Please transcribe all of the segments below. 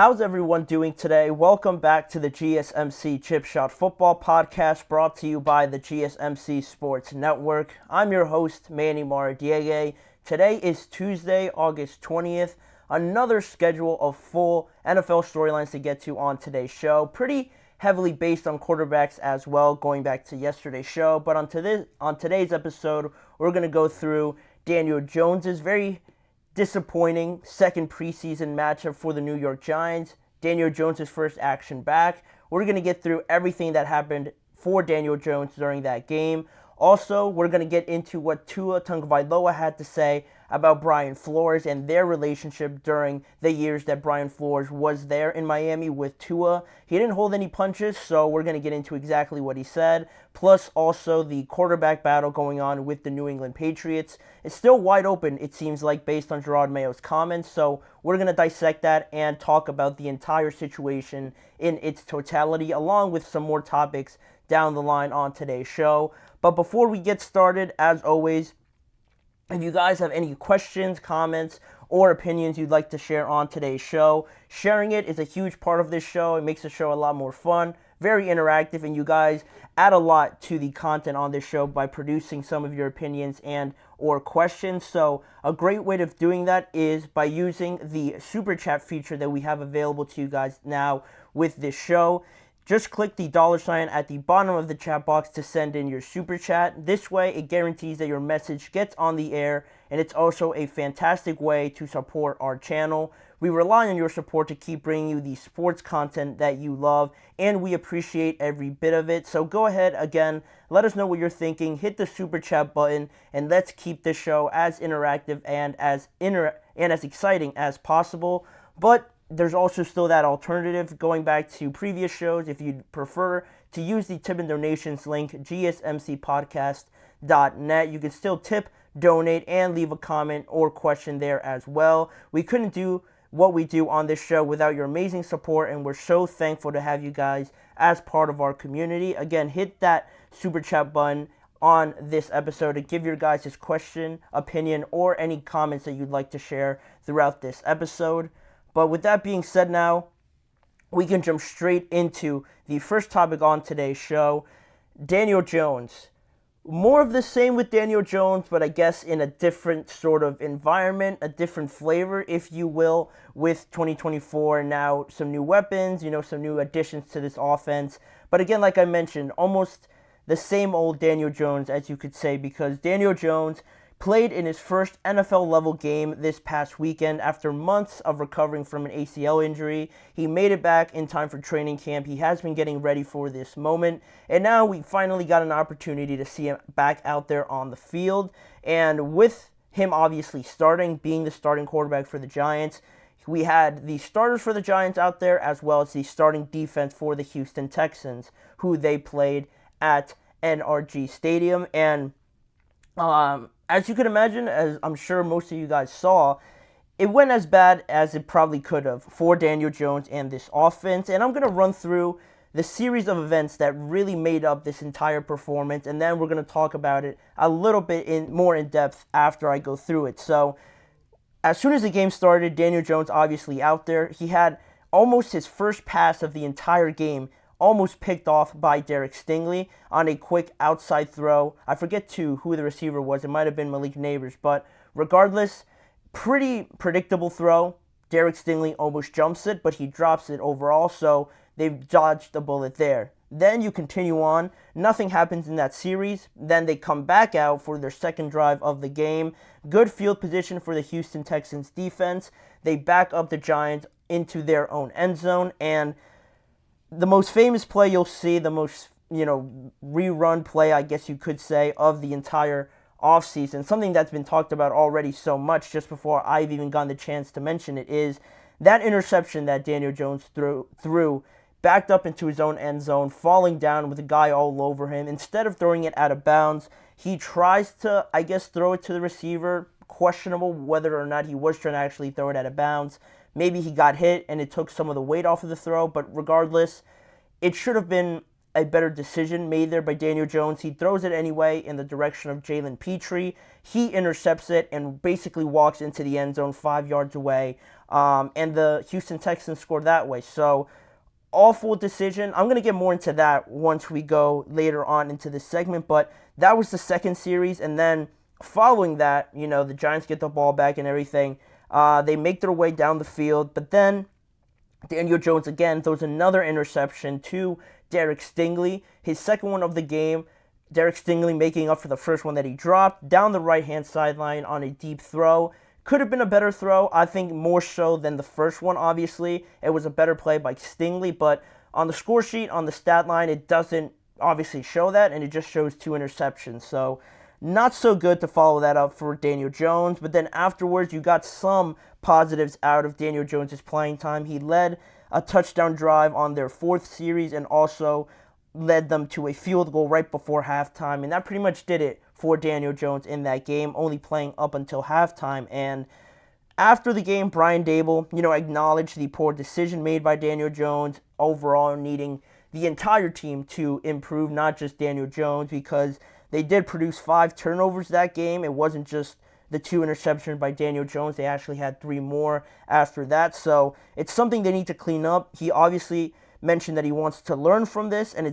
How's everyone doing today? Welcome back to the GSMC Chip Shot Football Podcast brought to you by the GSMC Sports Network. I'm your host, Manny Maradiege. Today is Tuesday, August 20th. Another schedule of full NFL storylines to get to on today's show. Pretty heavily based on quarterbacks as well, going back to yesterday's show. But on today's episode, we're going to go through Daniel Jones's very disappointing second preseason matchup for the New York Giants. Daniel Jones' first action back. We're going to get through everything that happened for Daniel Jones during that game. Also, we're going to get into what Tua Tagovailoa had to say about Brian Flores and their relationship during the years that Brian Flores was there in Miami with Tua. He didn't hold any punches, so we're going to get into exactly what he said. Plus, also the quarterback battle going on with the New England Patriots. It's still wide open, it seems like, based on Gerard Mayo's comments. So we're going to dissect that and talk about the entire situation in its totality, along with some more topics down the line on today's show. But before we get started, as always, if you guys have any questions, comments, or opinions you'd like to share on today's show, sharing it is a huge part of this show. It makes the show a lot more fun, very interactive, and you guys add a lot to the content on this show by producing some of your opinions and or questions. So a great way of doing that is by using the Super Chat feature that we have available to you guys now with this show. Just click the $sign at the bottom of the chat box to send in your super chat. This way, it guarantees that your message gets on the air, and it's also a fantastic way to support our channel. We rely on your support to keep bringing you the sports content that you love, and we appreciate every bit of it. So go ahead, again, let us know what you're thinking. Hit the super chat button, and let's keep this show as interactive and as exciting as possible. But there's also still that alternative going back to previous shows. If you'd prefer to use the tip and donations link, gsmcpodcast.net, you can still tip, donate, and leave a comment or question there as well. We couldn't do what we do on this show without your amazing support, and we're so thankful to have you guys as part of our community. Again, hit that super chat button on this episode to give your guys' question, opinion, or any comments that you'd like to share throughout this episode. But with that being said now, we can jump straight into the first topic on today's show, Daniel Jones. More of the same with Daniel Jones, but I guess in a different sort of environment, a different flavor, if you will, with 2024 now, some new weapons, some new additions to this offense. But again, like I mentioned, almost the same old Daniel Jones, as you could say, because Daniel Jones played in his first NFL-level game this past weekend after months of recovering from an ACL injury. He made it back in time for training camp. He has been getting ready for this moment, and now we finally got an opportunity to see him back out there on the field. And with him obviously being the starting quarterback for the Giants, we had the starters for the Giants out there as well as the starting defense for the Houston Texans, who they played at NRG Stadium. And as you can imagine, as I'm sure most of you guys saw, it went as bad as it probably could have for Daniel Jones and this offense. And I'm going to run through the series of events that really made up this entire performance, and then we're going to talk about it a little bit more in depth after I go through it. So as soon as the game started, Daniel Jones obviously out there. He had almost his first pass of the entire game almost picked off by Derek Stingley on a quick outside throw. I forget who the receiver was. It might have been Malik Neighbors, but regardless, pretty predictable throw. Derek Stingley almost jumps it, but he drops it overall, so they've dodged the bullet there. Then you continue on. Nothing happens in that series. Then they come back out for their second drive of the game. Good field position for the Houston Texans defense. They back up the Giants into their own end zone, and the most famous play you'll see, the most, rerun play, I guess you could say, of the entire offseason, something that's been talked about already so much just before I've even gotten the chance to mention it, is that interception that Daniel Jones threw backed up into his own end zone, falling down with a guy all over him. Instead of throwing it out of bounds, he tries to, I guess, throw it to the receiver. Questionable whether or not he was trying to actually throw it out of bounds. Maybe he got hit and it took some of the weight off of the throw, but regardless, it should have been a better decision made there by Daniel Jones. He throws it anyway in the direction of Jalen Petrie. He intercepts it and basically walks into the end zone 5 yards away. And the Houston Texans scored that way. So, awful decision. I'm going to get more into that once we go later on into this segment. But that was the second series. And then following that, the Giants get the ball back and everything. They make their way down the field. But then Daniel Jones again throws another interception to Derek Stingley, his second one of the game. Derek Stingley making up for the first one that he dropped down the right-hand sideline on a deep throw. Could have been a better throw, I think more so than the first one, obviously. It was a better play by Stingley, but on the score sheet, on the stat line, it doesn't obviously show that, and it just shows 2 interceptions. So not so good to follow that up for Daniel Jones, but then afterwards you got some positives out of Daniel Jones' playing time. He led a touchdown drive on their 4th series and also led them to a field goal right before halftime, and that pretty much did it for Daniel Jones in that game, only playing up until halftime. And after the game, Brian Daboll, acknowledged the poor decision made by Daniel Jones, overall needing the entire team to improve, not just Daniel Jones, because they did produce 5 turnovers that game. It wasn't just the 2 interceptions by Daniel Jones. They actually had 3 more after that. So it's something they need to clean up. He obviously mentioned that he wants to learn from this, and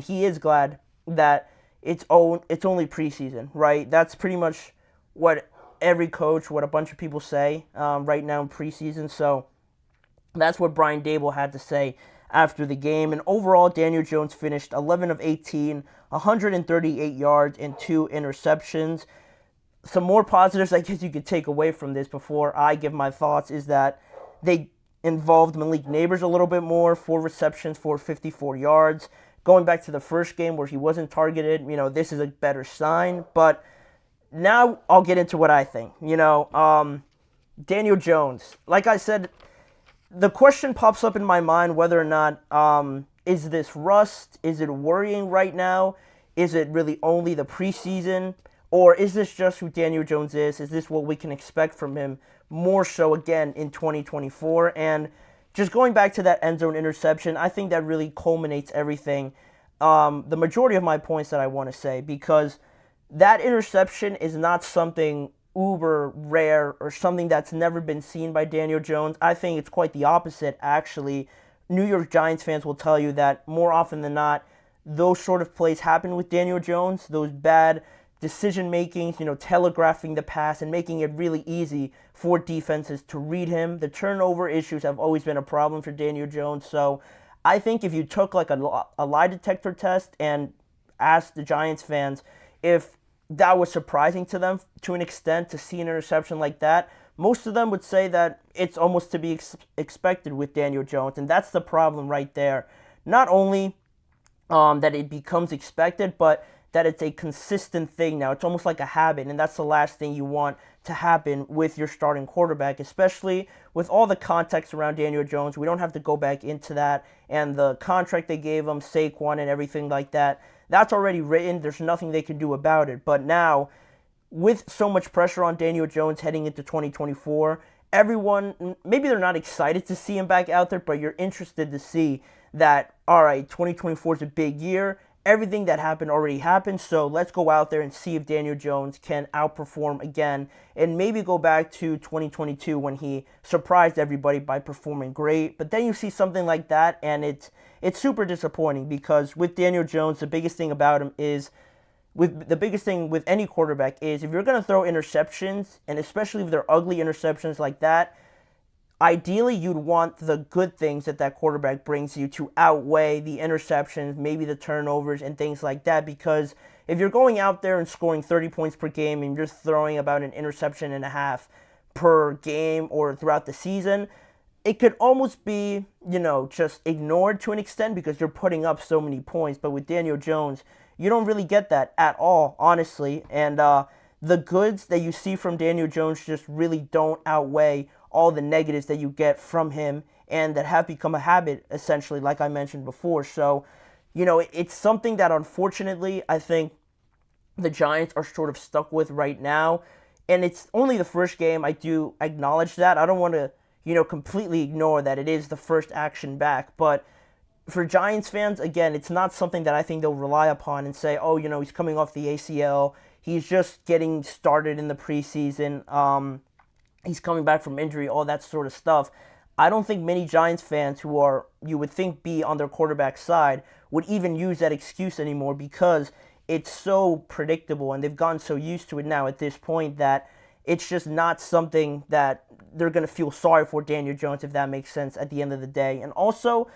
he is glad that it's only preseason, right? That's pretty much what every coach, what a bunch of people say right now in preseason. So that's what Brian Daboll had to say after the game. And overall, Daniel Jones finished 11 of 18, 138 yards, and 2 interceptions. Some more positives I guess you could take away from this before I give my thoughts is that they involved Malik Neighbors a little bit more, 4 receptions for 54 yards. Going back to the first game where he wasn't targeted, this is a better sign. But now I'll get into what I think. Daniel Jones, like I said, the question pops up in my mind whether or not is this rust? Is it worrying right now? Is it really only the preseason? Or is this just who Daniel Jones is? Is this what we can expect from him more so again in 2024? And just going back to that end zone interception, I think that really culminates everything. The majority of my points that I want to say, because that interception is not something uber rare or something that's never been seen by Daniel Jones. I think it's quite the opposite, actually. New York Giants fans will tell you that more often than not, those sort of plays happen with Daniel Jones, those bad decision makings, telegraphing the pass and making it really easy for defenses to read him. The turnover issues have always been a problem for Daniel Jones. So I think if you took like a lie detector test and asked the Giants fans if that was surprising to them to an extent to see an interception like that, most of them would say that it's almost to be expected with Daniel Jones. And that's the problem right there. Not only that it becomes expected, but that it's a consistent thing now. It's almost like a habit, and that's the last thing you want to happen with your starting quarterback, especially with all the context around Daniel Jones. We don't have to go back into that, and the contract they gave him, Saquon and everything like that, that's already written. There's nothing they can do about it. But now, with so much pressure on Daniel Jones heading into 2024, everyone, maybe they're not excited to see him back out there, but you're interested to see that, all right, 2024 is a big year. Everything that happened already happened, so let's go out there and see if Daniel Jones can outperform again and maybe go back to 2022 when he surprised everybody by performing great. But then you see something like that, and it's super disappointing because with Daniel Jones, the biggest thing about him is, the biggest thing with any quarterback is if you're going to throw interceptions, and especially if they're ugly interceptions like that, ideally, you'd want the good things that quarterback brings you to outweigh the interceptions, maybe the turnovers and things like that. Because if you're going out there and scoring 30 points per game and you're throwing about an interception and a half per game or throughout the season, it could almost be, just ignored to an extent because you're putting up so many points. But with Daniel Jones, you don't really get that at all, honestly. And the goods that you see from Daniel Jones just really don't outweigh all the negatives that you get from him and that have become a habit, essentially, like I mentioned before. So, it's something that unfortunately I think the Giants are sort of stuck with right now. And it's only the first game. I do acknowledge that. I don't want to, completely ignore that it is the first action back. But for Giants fans, again, it's not something that I think they'll rely upon and say, oh, he's coming off the ACL. He's just getting started in the preseason. He's coming back from injury, all that sort of stuff. I don't think many Giants fans who are, you would think, be on their quarterback side would even use that excuse anymore because it's so predictable and they've gotten so used to it now at this point that it's just not something that they're going to feel sorry for Daniel Jones, if that makes sense, at the end of the day. And also,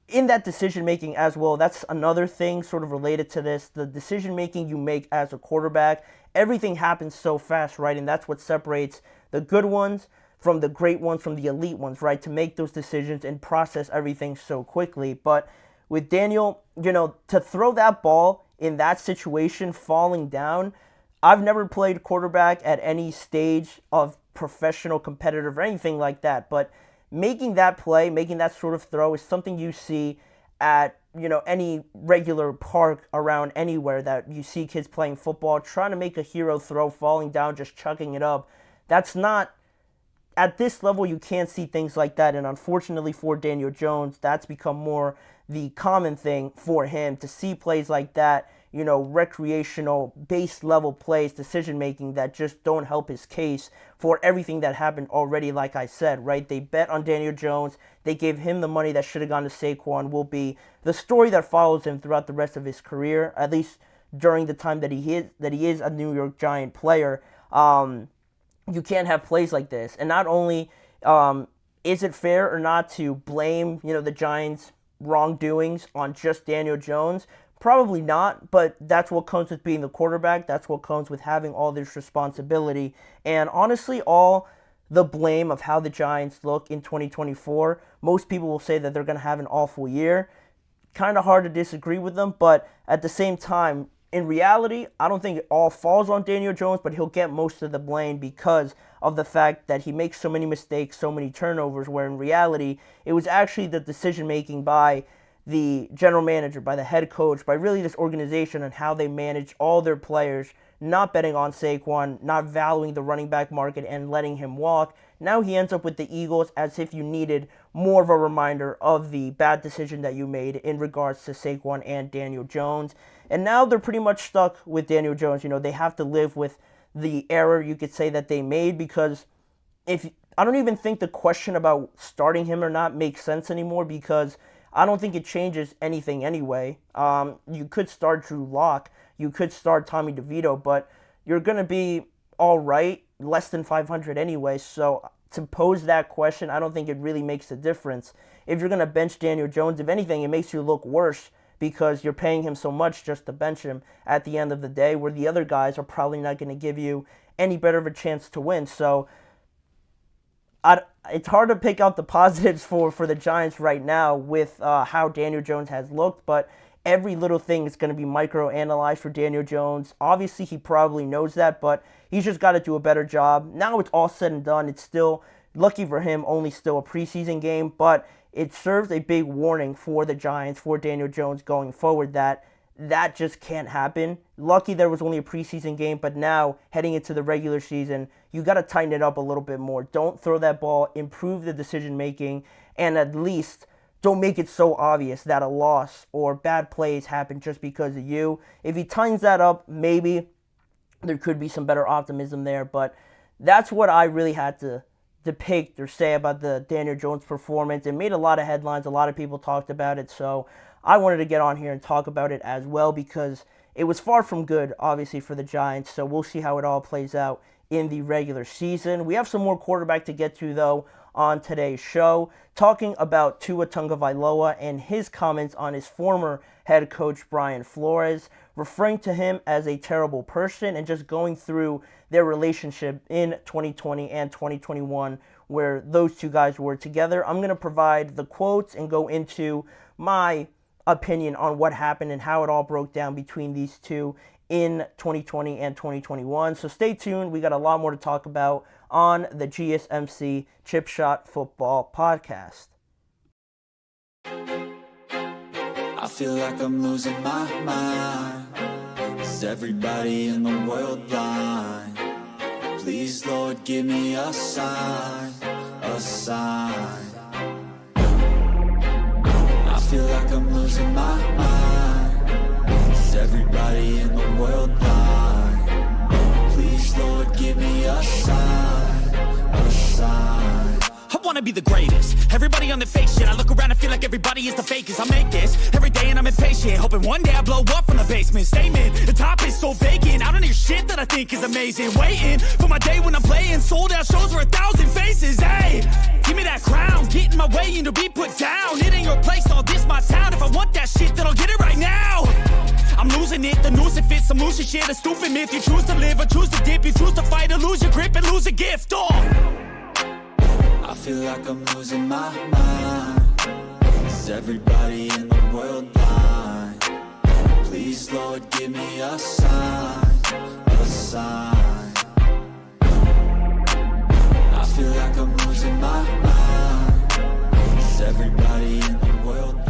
in that decision-making as well, that's another thing sort of related to this. The decision-making you make as a quarterback, everything happens so fast, right? And that's what separates the good ones from the great ones, from the elite ones, right? To make those decisions and process everything so quickly. But with Daniel, to throw that ball in that situation, falling down, I've never played quarterback at any stage of professional, competitive, or anything like that. But making that play, making that sort of throw is something you see at, any regular park around anywhere that you see kids playing football, trying to make a hero throw, falling down, just chucking it up. That's not, at this level, you can't see things like that. And unfortunately for Daniel Jones, that's become more the common thing for him to see plays like that, recreational, base level plays, decision making that just don't help his case for everything that happened already, like I said, right? They bet on Daniel Jones. They gave him the money that should have gone to Saquon, will be the story that follows him throughout the rest of his career, at least during the time that he is a New York Giant player. You can't have plays like this. And not only is it fair or not to blame, the Giants' wrongdoings on just Daniel Jones, probably not, but that's what comes with being the quarterback. That's what comes with having all this responsibility. And honestly, all the blame of how the Giants look in 2024, most people will say that they're going to have an awful year. Kind of hard to disagree with them, but at the same time, in reality, I don't think it all falls on Daniel Jones, but he'll get most of the blame because of the fact that he makes so many mistakes, so many turnovers, where in reality, it was actually the decision-making by the general manager, by the head coach, by really this organization and how they manage all their players, not betting on Saquon, not valuing the running back market and letting him walk. Now he ends up with the Eagles as if you needed more of a reminder of the bad decision that you made in regards to Saquon and Daniel Jones. And now they're pretty much stuck with Daniel Jones. They have to live with the error, you could say, that they made, because I don't even think the question about starting him or not makes sense anymore, because I don't think it changes anything anyway. You could start Drew Lock, you could start Tommy DeVito, but you're going to be all right, less than 500 anyway. So to pose that question, I don't think it really makes a difference. If you're going to bench Daniel Jones, if anything, it makes you look worse because you're paying him so much just to bench him at the end of the day, where the other guys are probably not going to give you any better of a chance to win. So it's hard to pick out the positives for the Giants right now with how Daniel Jones has looked, but every little thing is going to be micro-analyzed for Daniel Jones. Obviously, he probably knows that, but he's just got to do a better job. Now it's all said and done. It's still, lucky for him, only still a preseason game, but it serves a big warning for the Giants, for Daniel Jones going forward, that just can't happen. Lucky there was only a preseason game, but now heading into the regular season, you got to tighten it up a little bit more. Don't throw that ball, improve the decision making, and at least don't make it so obvious that a loss or bad plays happen just because of you. If he tightens that up, maybe there could be some better optimism there, but that's what I really had to depict or say about the Daniel Jones performance. It made a lot of headlines. A lot of people talked about it, so I wanted to get on here and talk about it as well because it was far from good, obviously, for the Giants. So we'll see how it all plays out in the regular season. We have some more quarterback to get to, though, on today's show, talking about Tua Tagovailoa and his comments on his former head coach, Brian Flores, referring to him as a terrible person and just going through their relationship in 2020 and 2021, where those two guys were together. I'm going to provide the quotes and go into my opinion on what happened and how it all broke down between these two in 2020 and 2021. So stay tuned. We got a lot more to talk about on the GSMC Chip Shot Football Podcast. I feel like I'm losing my mind. Is everybody in the world blind? Please, Lord, give me a sign, a sign. I feel like I'm losing my mind. Is everybody in the world blind? Please, Lord, give me a sign, a sign. I wanna be the greatest. Everybody on the fake shit. I look around and feel like everybody is the fakest. I make this every day and I'm impatient, hoping one day I blow up from the basement. Statement, the top is so vacant. I don't hear shit that I think is amazing. Waiting for my day when I'm playing sold out shows for 1,000 faces. Hey, give me that crown, get in my way and to be put down. It ain't your place, all this my town. If I want that shit, then I'll get it right now. I'm losing it, the noose it fits, I'm losing shit. A stupid myth, you choose to live or choose to dip. You choose to fight or lose your grip and lose a gift. I feel like I'm losing my mind. Is everybody in the world blind? Please, Lord, give me a sign, a sign. I feel like I'm losing my mind. Is everybody in the world blind?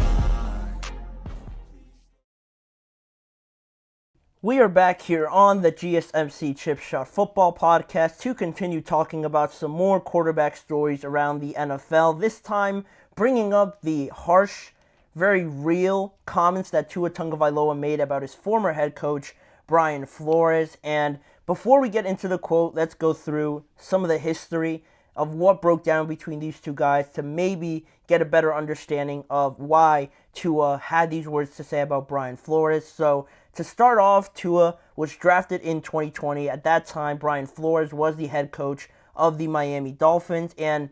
We are back here on the GSMC Chip Shot Football Podcast to continue talking about some more quarterback stories around the NFL. This time, bringing up the harsh, very real comments that Tua Tagovailoa made about his former head coach, Brian Flores. And before we get into the quote, let's go through some of the history of what broke down between these two guys to maybe get a better understanding of why Tua had these words to say about Brian Flores. So, to start off, Tua was drafted in 2020. At that time, Brian Flores was the head coach of the Miami Dolphins. And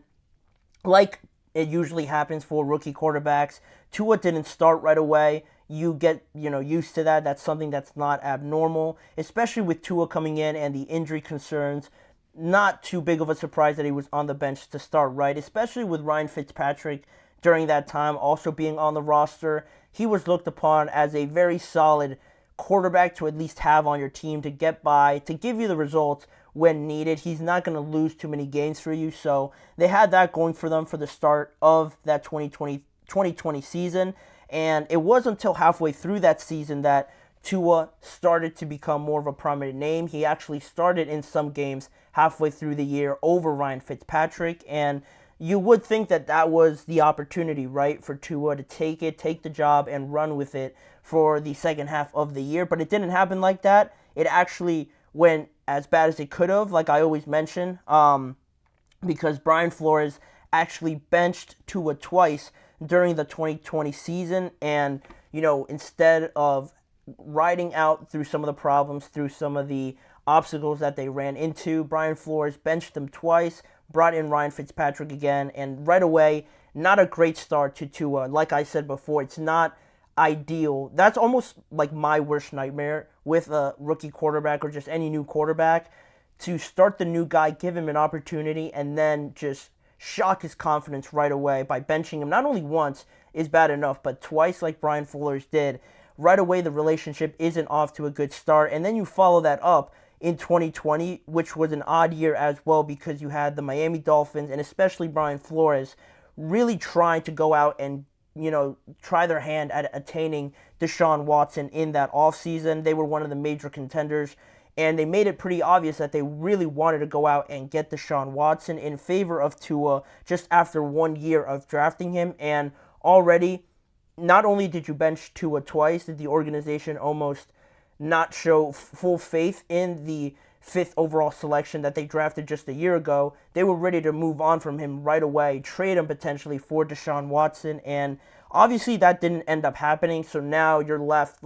like it usually happens for rookie quarterbacks, Tua didn't start right away. You get, used to that. That's something that's not abnormal, especially with Tua coming in and the injury concerns. Not too big of a surprise that he was on the bench to start right, especially with Ryan Fitzpatrick during that time also being on the roster. He was looked upon as a very solid quarterback to at least have on your team to get by, to give you the results when needed. He's not going to lose too many games for you, so they had that going for them for the start of that 2020 season, and it wasn't until halfway through that season that Tua started to become more of a prominent name. He actually started in some games halfway through the year over Ryan Fitzpatrick, and you would think that that was the opportunity, right, for Tua to take the job and run with it for the second half of the year, but it didn't happen like that. It actually went as bad as it could have, like I always mention, because Brian Flores actually benched Tua twice during the 2020 season, and, instead of riding out through some of the problems, through some of the obstacles that they ran into, Brian Flores benched them twice, brought in Ryan Fitzpatrick again, and right away, not a great start to Tua. Like I said before, it's not ideal. That's almost like my worst nightmare with a rookie quarterback or just any new quarterback, to start the new guy, give him an opportunity, and then just shock his confidence right away by benching him. Not only once is bad enough, but twice like Brian Flores did. Right away, the relationship isn't off to a good start, and then you follow that up in 2020, which was an odd year as well because you had the Miami Dolphins and especially Brian Flores really trying to go out and try their hand at attaining Deshaun Watson in that offseason. They were one of the major contenders, and they made it pretty obvious that they really wanted to go out and get Deshaun Watson in favor of Tua just after 1 year of drafting him. And already, not only did you bench Tua twice, did the organization almost not show full faith in the 5th overall selection that they drafted just a year ago. They were ready to move on from him right away, trade him potentially for Deshaun Watson, and obviously that didn't end up happening, so now you're left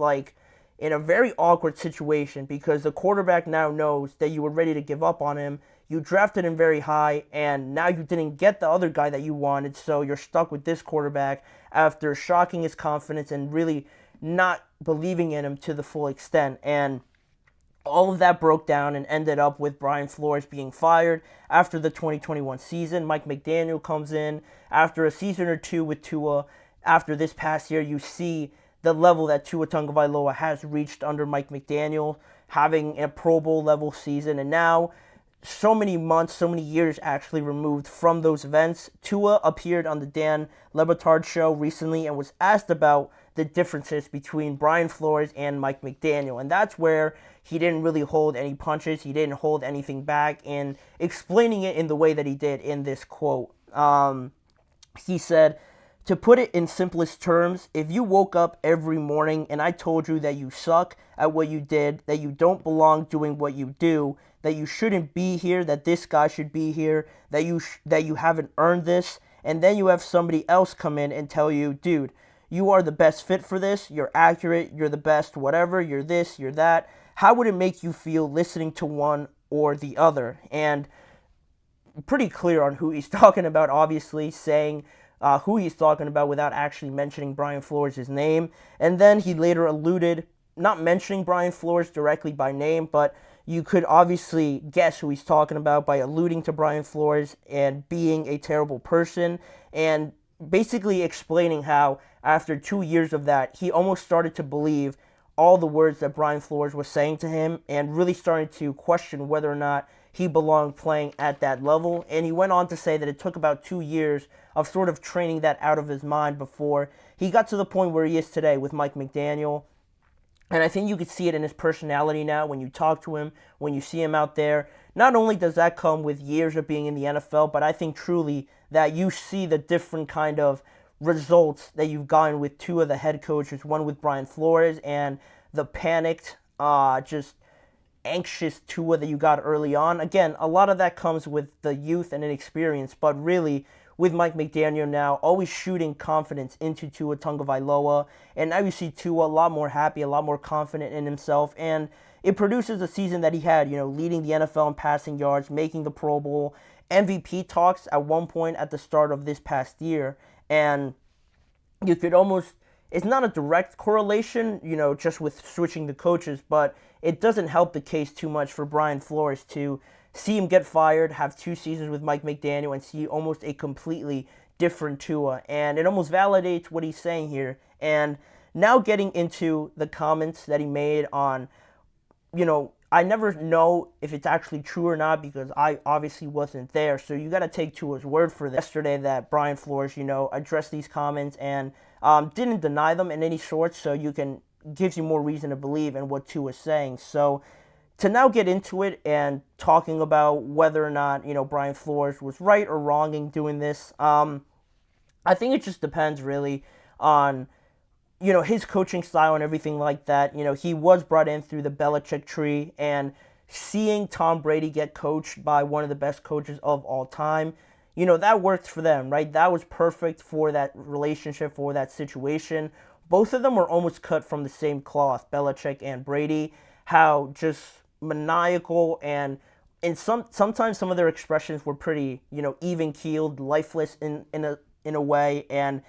in a very awkward situation because the quarterback now knows that you were ready to give up on him. You drafted him very high, and now you didn't get the other guy that you wanted, so you're stuck with this quarterback after shocking his confidence and really not believing in him to the full extent. And all of that broke down and ended up with Brian Flores being fired after the 2021 season. Mike McDaniel comes in after a season or two with Tua. After this past year, you see the level that Tua Tagovailoa has reached under Mike McDaniel, having a Pro Bowl level season. And now, so many months, so many years actually removed from those events, Tua appeared on the Dan Le Batard show recently and was asked about the differences between Brian Flores and Mike McDaniel. And that's where he didn't really hold any punches. He didn't hold anything back in explaining it in the way that he did in this quote. He said, To put it in simplest terms, if you woke up every morning and I told you that you suck at what you did, that you don't belong doing what you do, that you shouldn't be here, that this guy should be here, that you haven't earned this, and then you have somebody else come in and tell you, dude, you are the best fit for this, you're accurate, you're the best whatever, you're this, you're that, how would it make you feel listening to one or the other? And pretty clear on who he's talking about, obviously, saying who he's talking about without actually mentioning Brian Flores' name. And then he later alluded, not mentioning Brian Flores directly by name, but you could obviously guess who he's talking about by alluding to Brian Flores and being a terrible person, and basically explaining how after 2 years of that, he almost started to believe all the words that Brian Flores was saying to him and really started to question whether or not he belonged playing at that level. And he went on to say that it took about 2 years of sort of training that out of his mind before he got to the point where he is today with Mike McDaniel. And I think you could see it in his personality now when you talk to him, when you see him out there. Not only does that come with years of being in the NFL, but I think truly that you see the different kind of results that you've gotten with two of the head coaches, one with Brian Flores and the panicked, just anxious Tua that you got early on. Again, a lot of that comes with the youth and inexperience, but really with Mike McDaniel now, always shooting confidence into Tua Tagovailoa, and now you see Tua a lot more happy, a lot more confident in himself, and it produces a season that he had, leading the NFL in passing yards, making the Pro Bowl, MVP talks at one point at the start of this past year, and you could almost, it's not a direct correlation, just with switching the coaches, but it doesn't help the case too much for Brian Flores to see him get fired, have 2 seasons with Mike McDaniel, and see almost a completely different Tua. And it almost validates what he's saying here. And now getting into the comments that he made on, I never know if it's actually true or not because I obviously wasn't there. So you got to take Tua's word for this. Yesterday that Brian Flores, addressed these comments and didn't deny them in any sort. So gives you more reason to believe in what Tua's saying. So to now get into it and talking about whether or not, Brian Flores was right or wrong in doing this, I think it just depends really on, his coaching style and everything like that. He was brought in through the Belichick tree, and seeing Tom Brady get coached by one of the best coaches of all time, that worked for them, right? That was perfect for that relationship, for that situation. Both of them were almost cut from the same cloth, Belichick and Brady. How just maniacal and sometimes some of their expressions were pretty, even keeled, lifeless in a way, and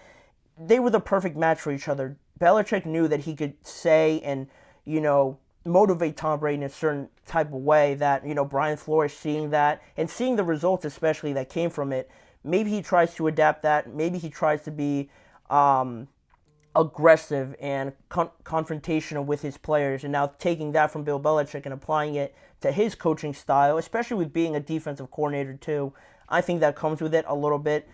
they were the perfect match for each other. Belichick knew that he could say and motivate Tom Brady in a certain type of way that Brian Flores seeing that and seeing the results especially that came from it. Maybe he tries to adapt that. Maybe he tries to be aggressive and confrontational with his players, and now taking that from Bill Belichick and applying it to his coaching style, especially with being a defensive coordinator too. I think that comes with it a little bit,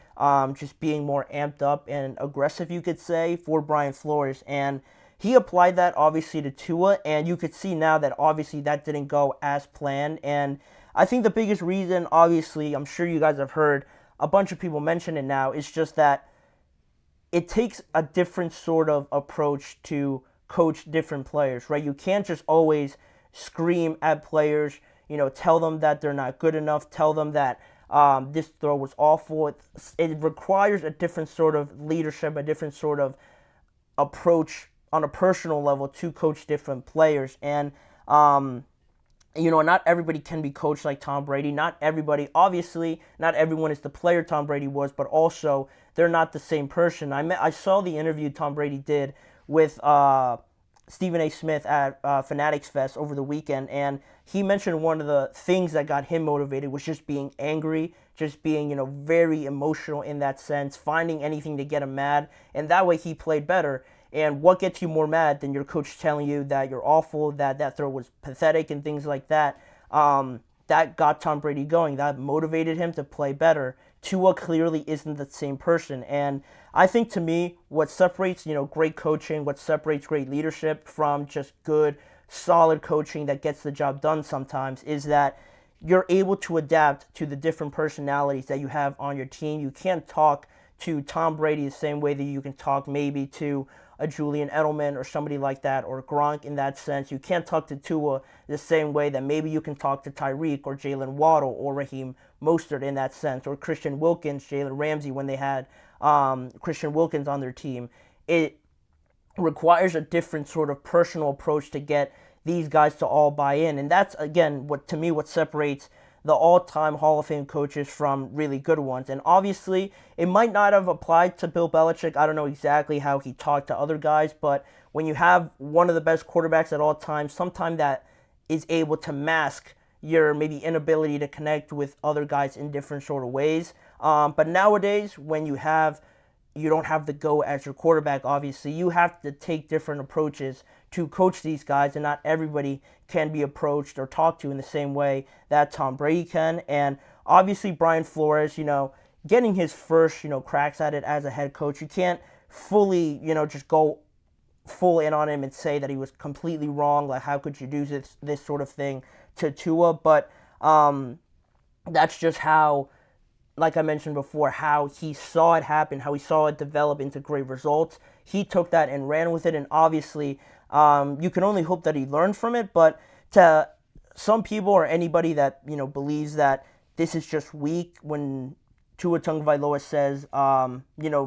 just being more amped up and aggressive, you could say, for Brian Flores. And he applied that obviously to Tua, and you could see now that obviously that didn't go as planned. And I think the biggest reason, obviously, I'm sure you guys have heard a bunch of people mention it now, is just that it takes a different sort of approach to coach different players, right? You can't just always scream at players, tell them that they're not good enough, tell them that this throw was awful. It requires a different sort of leadership, a different sort of approach on a personal level to coach different players. And, not everybody can be coached like Tom Brady. Not everybody, obviously, not everyone is the player Tom Brady was, but also they're not the same person. I saw the interview Tom Brady did with Stephen A. Smith at Fanatics Fest over the weekend, and he mentioned one of the things that got him motivated was just being angry, just being, very emotional in that sense, finding anything to get him mad, and that way he played better. And what gets you more mad than your coach telling you that you're awful, that throw was pathetic and things like that? That got Tom Brady going. That motivated him to play better. Tua clearly isn't the same person. And I think to me, what separates, great coaching, what separates great leadership from just good, solid coaching that gets the job done sometimes is that you're able to adapt to the different personalities that you have on your team. You can't talk to Tom Brady the same way that you can talk maybe to a Julian Edelman or somebody like that, or Gronk in that sense. You can't talk to Tua the same way that maybe you can talk to Tyreek or Jalen Waddle or Raheem Mostert in that sense, or Christian Wilkins, Jalen Ramsey when they had Christian Wilkins on their team. It requires a different sort of personal approach to get these guys to all buy in. And that's, again, what separates the all-time Hall of Fame coaches from really good ones. And obviously, it might not have applied to Bill Belichick. I don't know exactly how he talked to other guys, but when you have one of the best quarterbacks at all times, sometimes that is able to mask your maybe inability to connect with other guys in different sort of ways. But nowadays, when you don't have the GOAT as your quarterback, obviously, you have to take different approaches to coach these guys, and not everybody can be approached or talked to in the same way that Tom Brady can. And obviously, Brian Flores, getting his first, cracks at it as a head coach, you can't fully, just go full in on him and say that he was completely wrong. Like, how could you do this sort of thing to Tua? But that's just how, like I mentioned before, how he saw it happen, how he saw it develop into great results. He took that and ran with it, and obviously, you can only hope that he learned from it. But to some people or anybody that believes that this is just weak, when Tua Tagovailoa says,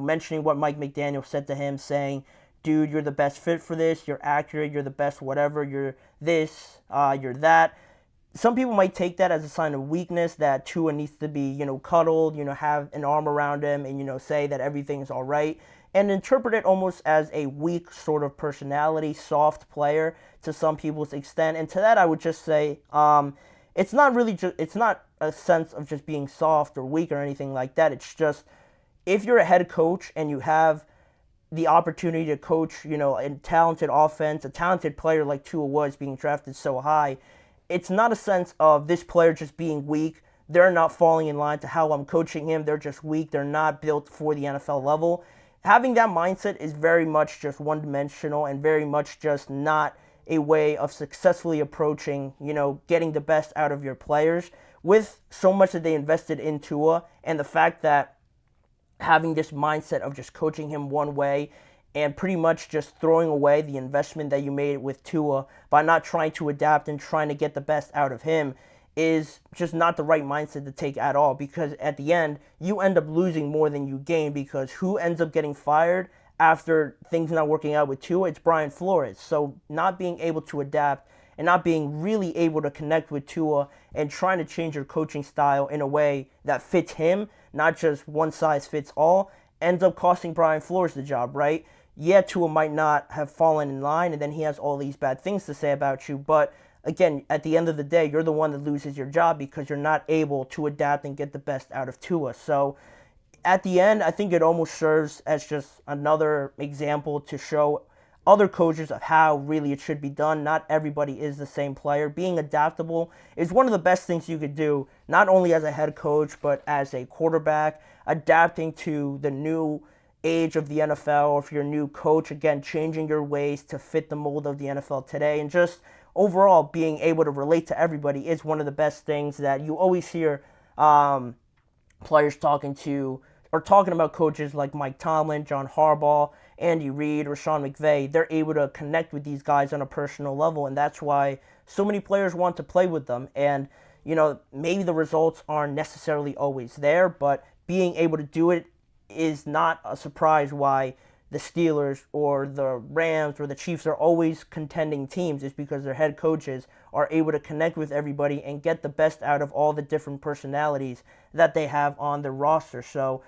mentioning what Mike McDaniel said to him, saying, "Dude, you're the best fit for this. You're accurate. You're the best whatever. You're this. You're that." Some people might take that as a sign of weakness, that Tua needs to be, cuddled, have an arm around him and, say that everything's all right, and interpret it almost as a weak sort of personality, soft player to some people's extent. And to that, I would just say, it's not really it's not a sense of just being soft or weak or anything like that. It's just, if you're a head coach and you have the opportunity to coach, a talented offense, a talented player like Tua was being drafted so high, it's not a sense of this player just being weak. They're not falling in line to how I'm coaching him. They're just weak. They're not built for the NFL level. Having that mindset is very much just one-dimensional and very much just not a way of successfully approaching, getting the best out of your players. With so much that they invested in Tua, and the fact that having this mindset of just coaching him one way and pretty much just throwing away the investment that you made with Tua by not trying to adapt and trying to get the best out of him is just not the right mindset to take at all, because at the end, you end up losing more than you gain, because who ends up getting fired after things not working out with Tua? It's Brian Flores. So not being able to adapt and not being really able to connect with Tua and trying to change your coaching style in a way that fits him, not just one size fits all, ends up costing Brian Flores the job, right? Yeah, Tua might not have fallen in line, and then he has all these bad things to say about you, but again, at the end of the day, you're the one that loses your job because you're not able to adapt and get the best out of Tua. So at the end, I think it almost serves as just another example to show other coaches of how really it should be done. Not everybody is the same player. Being adaptable is one of the best things you could do, not only as a head coach, but as a quarterback, adapting to the new age of the NFL, or if you're a new coach, again, changing your ways to fit the mold of the NFL today, and just overall being able to relate to everybody is one of the best things that you always hear players talking about coaches like Mike Tomlin, John Harbaugh, Andy Reid, or Sean McVay. They're able to connect with these guys on a personal level, and that's why so many players want to play with them. And, maybe the results aren't necessarily always there, but being able to do it is not a surprise why the Steelers or the Rams or the Chiefs are always contending teams. Is because their head coaches are able to connect with everybody and get the best out of all the different personalities that they have on their roster. So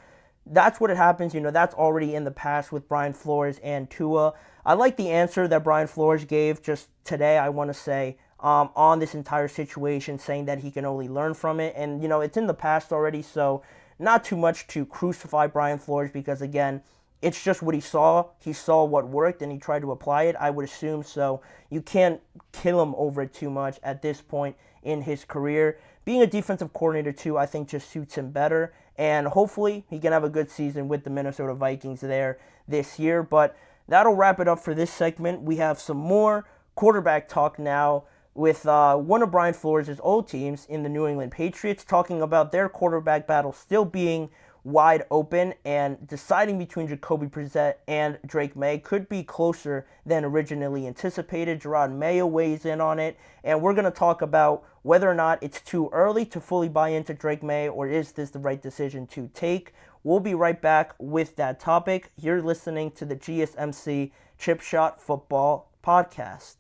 that's what it happens. That's already in the past with Brian Flores and Tua. I like the answer that Brian Flores gave just today, I want to say, on this entire situation, saying that he can only learn from it. And, it's in the past already, so not too much to crucify Brian Flores, because, again, it's just what he saw. He saw what worked, and he tried to apply it, I would assume. So you can't kill him over it too much at this point in his career. Being a defensive coordinator, too, I think just suits him better. And hopefully he can have a good season with the Minnesota Vikings there this year. But that'll wrap it up for this segment. We have some more quarterback talk now with one of Brian Flores' old teams in the New England Patriots, talking about their quarterback battle still being wide open, and deciding between Jacoby Brissett and Drake May could be closer than originally anticipated. Gerard Mayo weighs in on it, and we're going to talk about whether or not it's too early to fully buy into Drake May, or is this the right decision to take. We'll be right back with that topic. You're listening to the GSMC Chip Shot Football Podcast.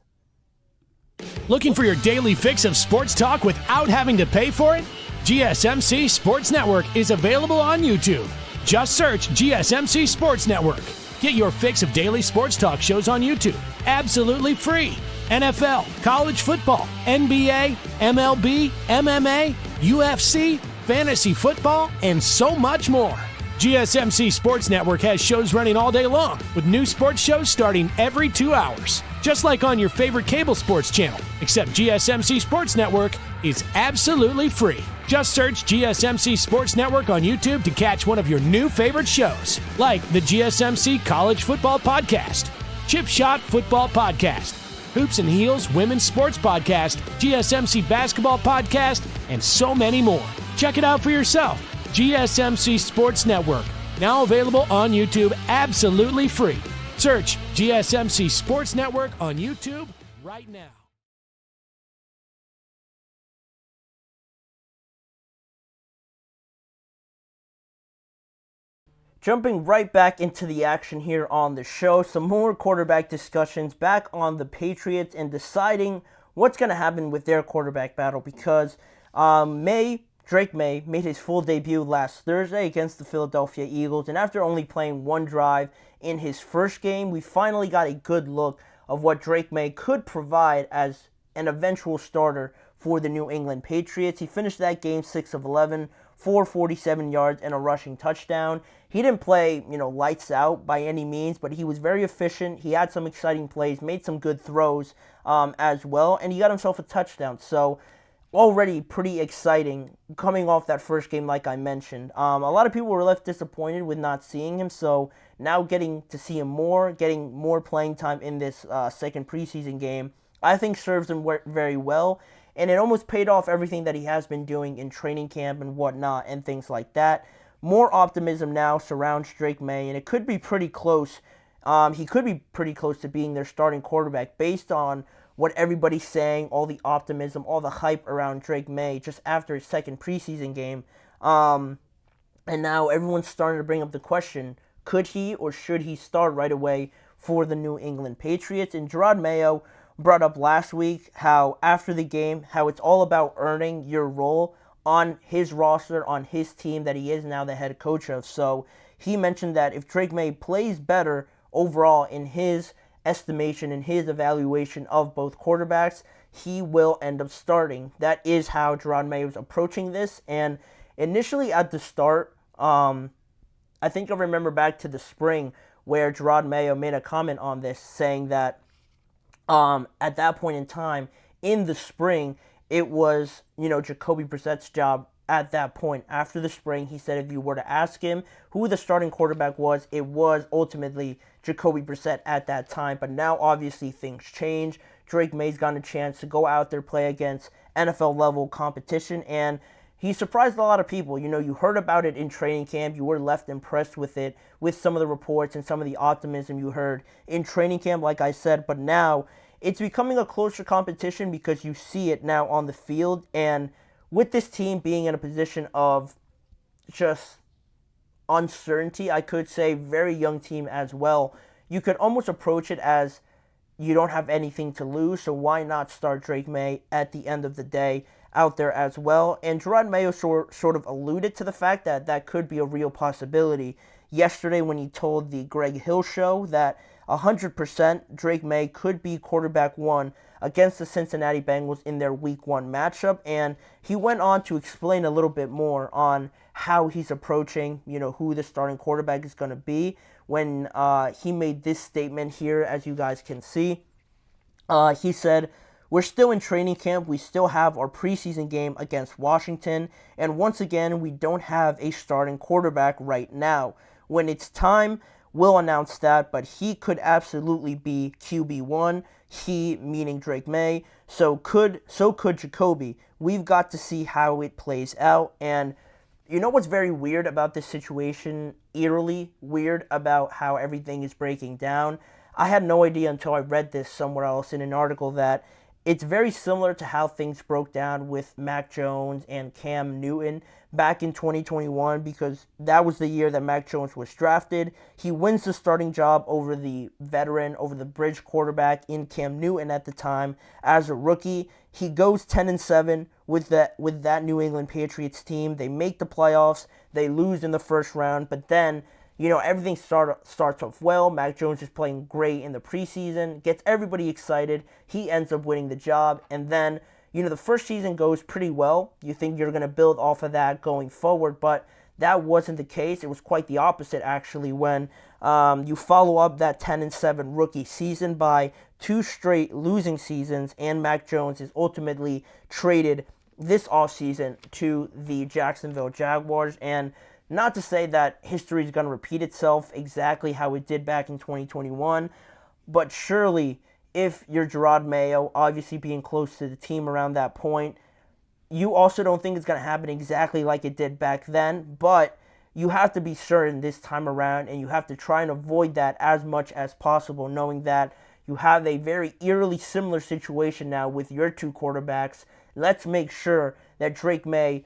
Looking for your daily fix of sports talk without having to pay for it? GSMC Sports Network is available on YouTube. Just search GSMC Sports Network. Get your fix of daily sports talk shows on YouTube, absolutely free. NFL, college football, NBA, MLB, MMA, UFC, fantasy football, and so much more. GSMC Sports Network has shows running all day long, with new sports shows starting every 2 hours. Just like on your favorite cable sports channel, except GSMC Sports Network is absolutely free. Just search GSMC Sports Network on YouTube to catch one of your new favorite shows, like the GSMC College Football Podcast, Chip Shot Football Podcast, Hoops and Heels Women's Sports Podcast, GSMC Basketball Podcast, and so many more. Check it out for yourself. GSMC Sports Network, now available on YouTube absolutely free. Search GSMC Sports Network on YouTube right now. Jumping right back into the action here on the show, some more quarterback discussions back on the Patriots and deciding what's going to happen with their quarterback battle, because Drake May made his full debut last Thursday against the Philadelphia Eagles, and after only playing one drive in his first game, we finally got a good look of what Drake May could provide as an eventual starter for the New England Patriots. He finished that game 6 of 11, 447 yards and a rushing touchdown. He didn't play, lights out by any means, but he was very efficient. He had some exciting plays, made some good throws as well, and he got himself a touchdown. So already pretty exciting coming off that first game, like I mentioned. A lot of people were left disappointed with not seeing him, so now getting to see him more, getting more playing time in this second preseason game, I think serves him very well, and it almost paid off everything that he has been doing in training camp and whatnot and things like that. More optimism now surrounds Drake May, and it could be pretty close. He could be pretty close to being their starting quarterback based on what everybody's saying, all the optimism, all the hype around Drake May just after his second preseason game. And now everyone's starting to bring up the question, could he or should he start right away for the New England Patriots? And Gerard Mayo brought up last week how after the game, how it's all about earning your role on his roster, on his team that he is now the head coach of. So he mentioned that if Drake May plays better overall in his estimation and his evaluation of both quarterbacks, he will end up starting. That is how Gerard Mayo was approaching this. And initially at the start, I think I remember back to the spring where Gerard Mayo made a comment on this, saying that at that point in time in the spring, it was, Jacoby Brissett's job at that point. After the spring, he said if you were to ask him who the starting quarterback was, it was ultimately Jacoby Brissett at that time. But now, obviously, things change. Drake May's gotten a chance to go out there, play against NFL-level competition, and he surprised a lot of people. You heard about it in training camp. You were left impressed with it, with some of the reports and some of the optimism you heard in training camp, like I said. But now it's becoming a closer competition because you see it now on the field. And with this team being in a position of just uncertainty, I could say, very young team as well, you could almost approach it as you don't have anything to lose, so why not start Drake May at the end of the day out there as well? And Gerard Mayo sort of alluded to the fact that that could be a real possibility yesterday when he told the Greg Hill Show that 100% Drake May could be quarterback one against the Cincinnati Bengals in their Week 1 matchup. And he went on to explain a little bit more on how he's approaching, who the starting quarterback is going to be when he made this statement here, as you guys can see. He said, "We're still in training camp. We still have our preseason game against Washington. And once again, we don't have a starting quarterback right now. When it's time, we'll announce that, but he could absolutely be QB1, he meaning Drake May, so could Jacoby. We've got to see how it plays out." And You know what's very weird about this situation, eerily weird about how everything is breaking down? I had no idea until I read this somewhere else in an article that it's very similar to how things broke down with Mac Jones and Cam Newton back in 2021, because that was the year that Mac Jones was drafted. He wins the starting job over the veteran, over the bridge quarterback in Cam Newton at the time as a rookie. He goes 10-7 with that New England Patriots team. They make the playoffs. They lose in the first round, but then everything starts off well. Mac Jones is playing great in the preseason, gets everybody excited. He ends up winning the job, and then, the first season goes pretty well. You think you're going to build off of that going forward, but that wasn't the case. It was quite the opposite, actually, when you follow up that 10-7 rookie season by 2 straight losing seasons, and Mac Jones is ultimately traded this offseason to the Jacksonville Jaguars. And not to say that history is going to repeat itself exactly how it did back in 2021, but surely if you're Gerard Mayo, obviously being close to the team around that point, you also don't think it's going to happen exactly like it did back then, but you have to be certain this time around, and you have to try and avoid that as much as possible, knowing that you have a very eerily similar situation now with your 2 quarterbacks. Let's make sure that Drake May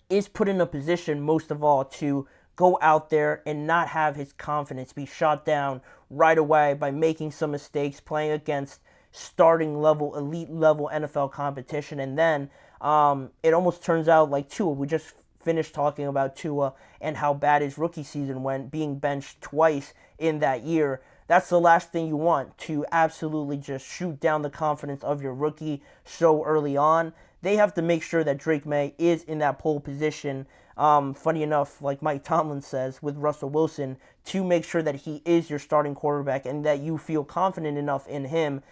is put in a position, most of all, to go out there and not have his confidence be shot down right away by making some mistakes, playing against starting level, elite level NFL competition. And then it almost turns out like Tua. We just finished talking about Tua and how bad his rookie season went, being benched twice in that year. That's the last thing you want, to absolutely just shoot down the confidence of your rookie so early on. They have to make sure that Drake May is in that pole position, funny enough, like Mike Tomlin says with Russell Wilson, to make sure that he is your starting quarterback and that you feel confident enough in him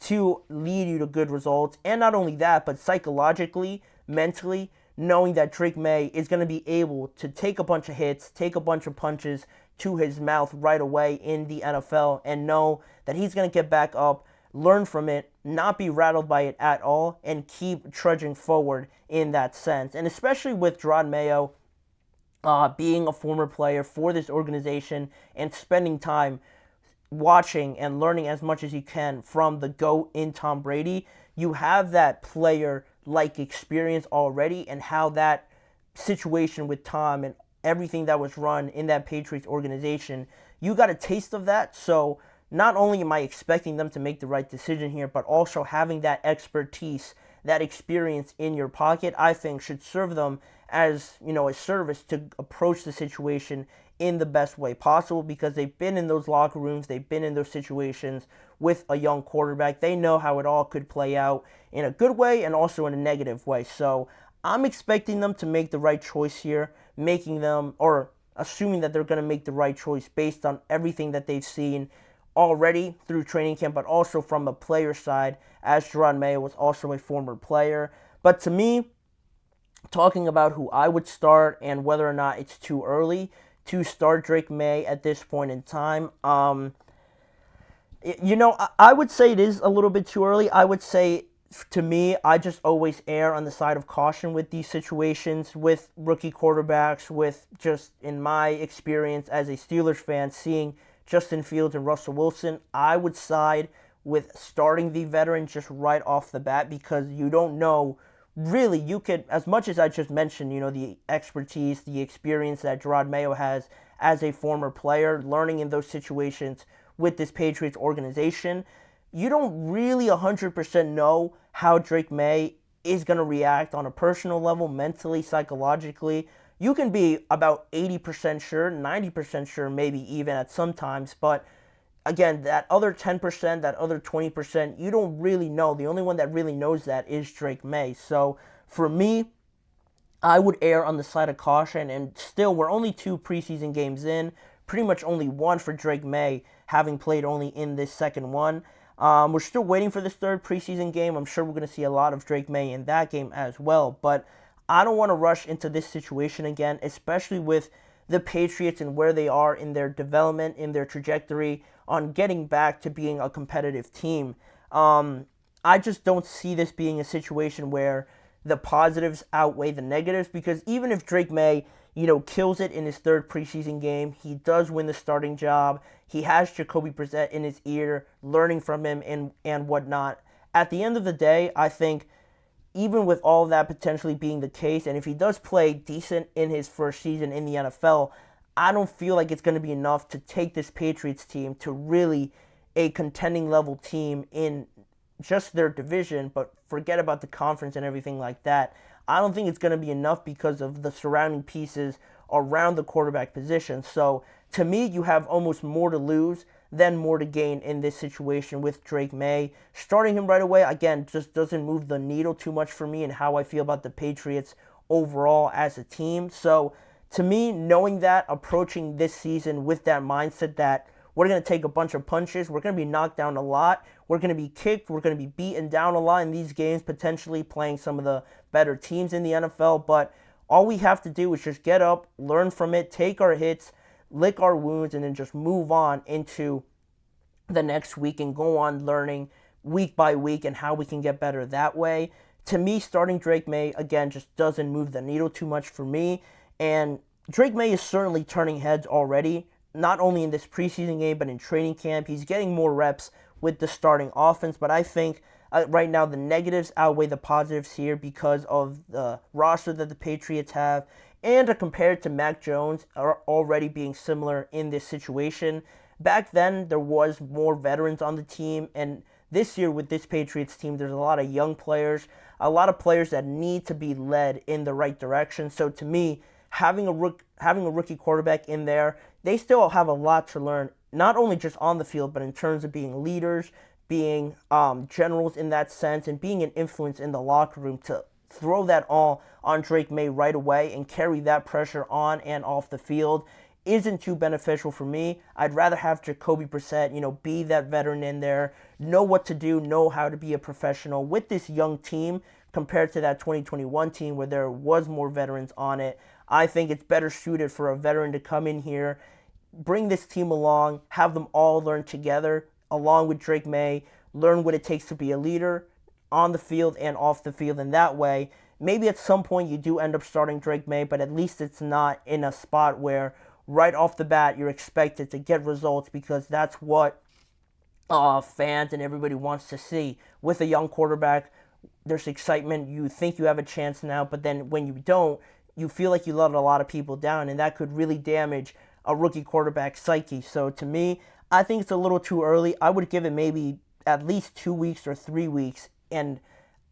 to lead you to good results. And not only that, but psychologically, mentally, knowing that Drake May is going to be able to take a bunch of hits, take a bunch of punches to his mouth right away in the NFL, and know that he's going to get back up, learn from it, not be rattled by it at all, and keep trudging forward in that sense. And especially with Gerard Mayo being a former player for this organization and spending time watching and learning as much as you can from the GOAT in Tom Brady, you have that player-like experience already, and how that situation with Tom and everything that was run in that Patriots organization, you got a taste of that. So not only am I expecting them to make the right decision here, but also having that expertise, that experience in your pocket, I think should serve them as, a service to approach the situation in the best way possible, because they've been in those locker rooms, they've been in those situations with a young quarterback. They know how it all could play out in a good way and also in a negative way. So I'm expecting them to make the right choice here, assuming that they're going to make the right choice based on everything that they've seen already through training camp, but also from a player side, as Gerard Mayo was also a former player. But to me, talking about who I would start and whether or not it's too early to start Drake May at this point in time, I would say it is a little bit too early. I would say, to me, I just always err on the side of caution with these situations, with rookie quarterbacks, with just, in my experience as a Steelers fan, seeing Justin Fields and Russell Wilson, I would side with starting the veteran just right off the bat, because you don't know, really, you could, as much as I just mentioned, the expertise, the experience that Gerard Mayo has as a former player, learning in those situations with this Patriots organization, you don't really 100% know how Drake May is going to react on a personal level, mentally, psychologically. You can be about 80% sure, 90% sure, maybe even at some times, but again, that other 10%, that other 20%, you don't really know. The only one that really knows that is Drake May. So for me, I would err on the side of caution, and still, we're only 2 preseason games in, pretty much only 1 for Drake May, having played only in this second one. We're still waiting for this 3rd preseason game. I'm sure we're going to see a lot of Drake May in that game as well, but I don't want to rush into this situation again, especially with the Patriots and where they are in their development, in their trajectory on getting back to being a competitive team. I just don't see this being a situation where the positives outweigh the negatives, because even if Drake May, kills it in his third preseason game, he does win the starting job. He has Jacoby Brissett in his ear, learning from him and whatnot. At the end of the day, I think even with all of that potentially being the case, and if he does play decent in his first season in the NFL, I don't feel like it's going to be enough to take this Patriots team to really a contending level team in just their division, but forget about the conference and everything like that. I don't think it's going to be enough because of the surrounding pieces around the quarterback position. So to me, you have almost more to lose than more to gain in this situation with Drake May. Starting him right away, again, just doesn't move the needle too much for me and how I feel about the Patriots overall as a team. So to me, knowing that, approaching this season with that mindset that we're going to take a bunch of punches, we're going to be knocked down a lot, we're going to be kicked, we're going to be beaten down a lot in these games, potentially playing some of the better teams in the NFL, but all we have to do is just get up, learn from it, take our hits, lick our wounds, and then just move on into the next week and go on learning week by week and how we can get better that way. To me, starting Drake May, again, just doesn't move the needle too much for me, and Drake May is certainly turning heads already, not only in this preseason game, but in training camp. He's getting more reps with the starting offense, but I think right now the negatives outweigh the positives here because of the roster that the Patriots have, and compared to Mac Jones are already being similar in this situation. Back then, there was more veterans on the team, and this year with this Patriots team, there's a lot of young players, a lot of players that need to be led in the right direction. So to me, having a rookie quarterback in there, they still have a lot to learn, not only just on the field, but in terms of being leaders, being generals in that sense, and being an influence in the locker room to throw that all on Drake May right away and carry that pressure on and off the field isn't too beneficial for me. I'd rather have Jacoby Brissett, be that veteran in there, know what to do, know how to be a professional with this young team compared to that 2021 team where there was more veterans on it. I think it's better suited for a veteran to come in here, bring this team along, have them all learn together, along with Drake May, learn what it takes to be a leader on the field and off the field. And that way, maybe at some point you do end up starting Drake May, but at least it's not in a spot where right off the bat you're expected to get results, because that's what fans and everybody wants to see. With a young quarterback, there's excitement. You think you have a chance now, but then when you don't, you feel like you let a lot of people down, and that could really damage a rookie quarterback's psyche. So to me, I think it's a little too early. I would give it maybe at least 2 weeks or 3 weeks, and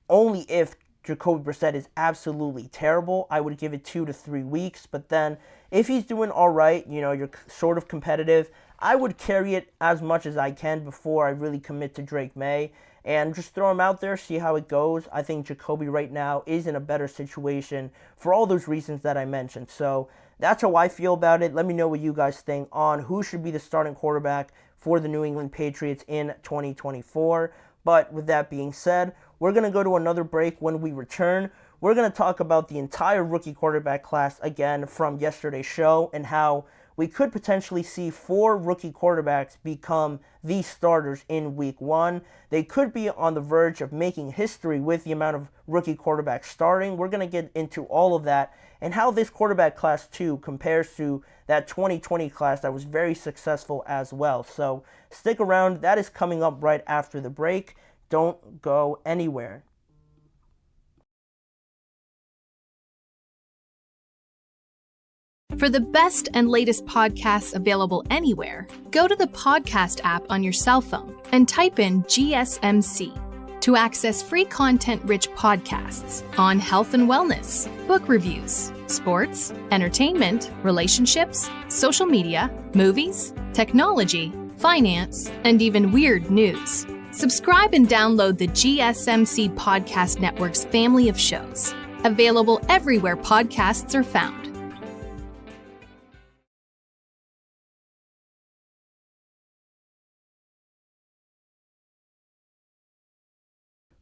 only if Jacoby Brissett is absolutely terrible, I would give it 2 to 3 weeks. But then if he's doing all right, you're sort of competitive, I would carry it as much as I can before I really commit to Drake May and just throw him out there, see how it goes. I think Jacoby right now is in a better situation for all those reasons that I mentioned. So that's how I feel about it. Let me know what you guys think on who should be the starting quarterback for the New England Patriots in 2024. But with that being said, we're going to go to another break. When we return, we're going to talk about the entire rookie quarterback class again from yesterday's show and how we could potentially see 4 rookie quarterbacks become the starters in week 1. They could be on the verge of making history with the amount of rookie quarterbacks starting. We're going to get into all of that and how this quarterback class too compares to that 2020 class that was very successful as well. So stick around. That is coming up right after the break. Don't go anywhere. For the best and latest podcasts available anywhere, go to the podcast app on your cell phone and type in GSMC to access free content-rich podcasts on health and wellness, book reviews, sports, entertainment, relationships, social media, movies, technology, finance, and even weird news. Subscribe and download the GSMC Podcast Network's family of shows, available everywhere podcasts are found.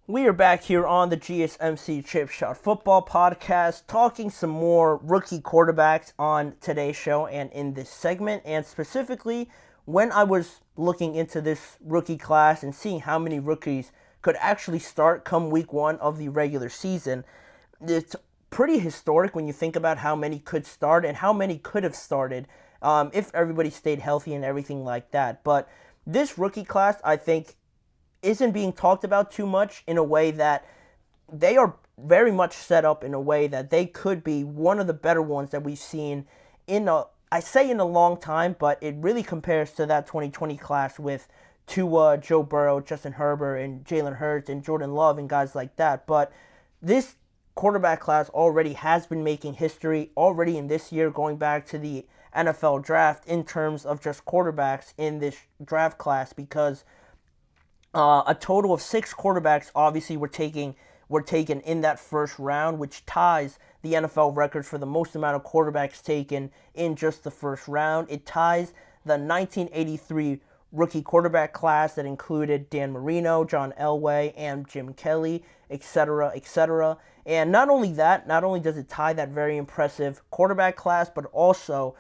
We are back here on the GSMC Chip Shot Football Podcast, talking some more rookie quarterbacks on today's show and in this segment. And specifically, when I was looking into this rookie class and seeing how many rookies could actually start come week 1 of the regular season, it's pretty historic when you think about how many could start and how many could have started if everybody stayed healthy and everything like that. But this rookie class, I think, isn't being talked about too much in a way that they are very much set up in a way that they could be one of the better ones that we've seen in a long time, but it really compares to that 2020 class with Tua, Joe Burrow, Justin Herbert, and Jalen Hurts, and Jordan Love, and guys like that. But this quarterback class already has been making history already in this year, going back to the NFL draft in terms of just quarterbacks in this draft class, because a total of 6 quarterbacks obviously were taken in that first round, which ties the NFL record for the most amount of quarterbacks taken in just the first round. It ties the 1983 rookie quarterback class that included Dan Marino, John Elway, and Jim Kelly, etc., etc. And not only does it tie that very impressive quarterback class, but also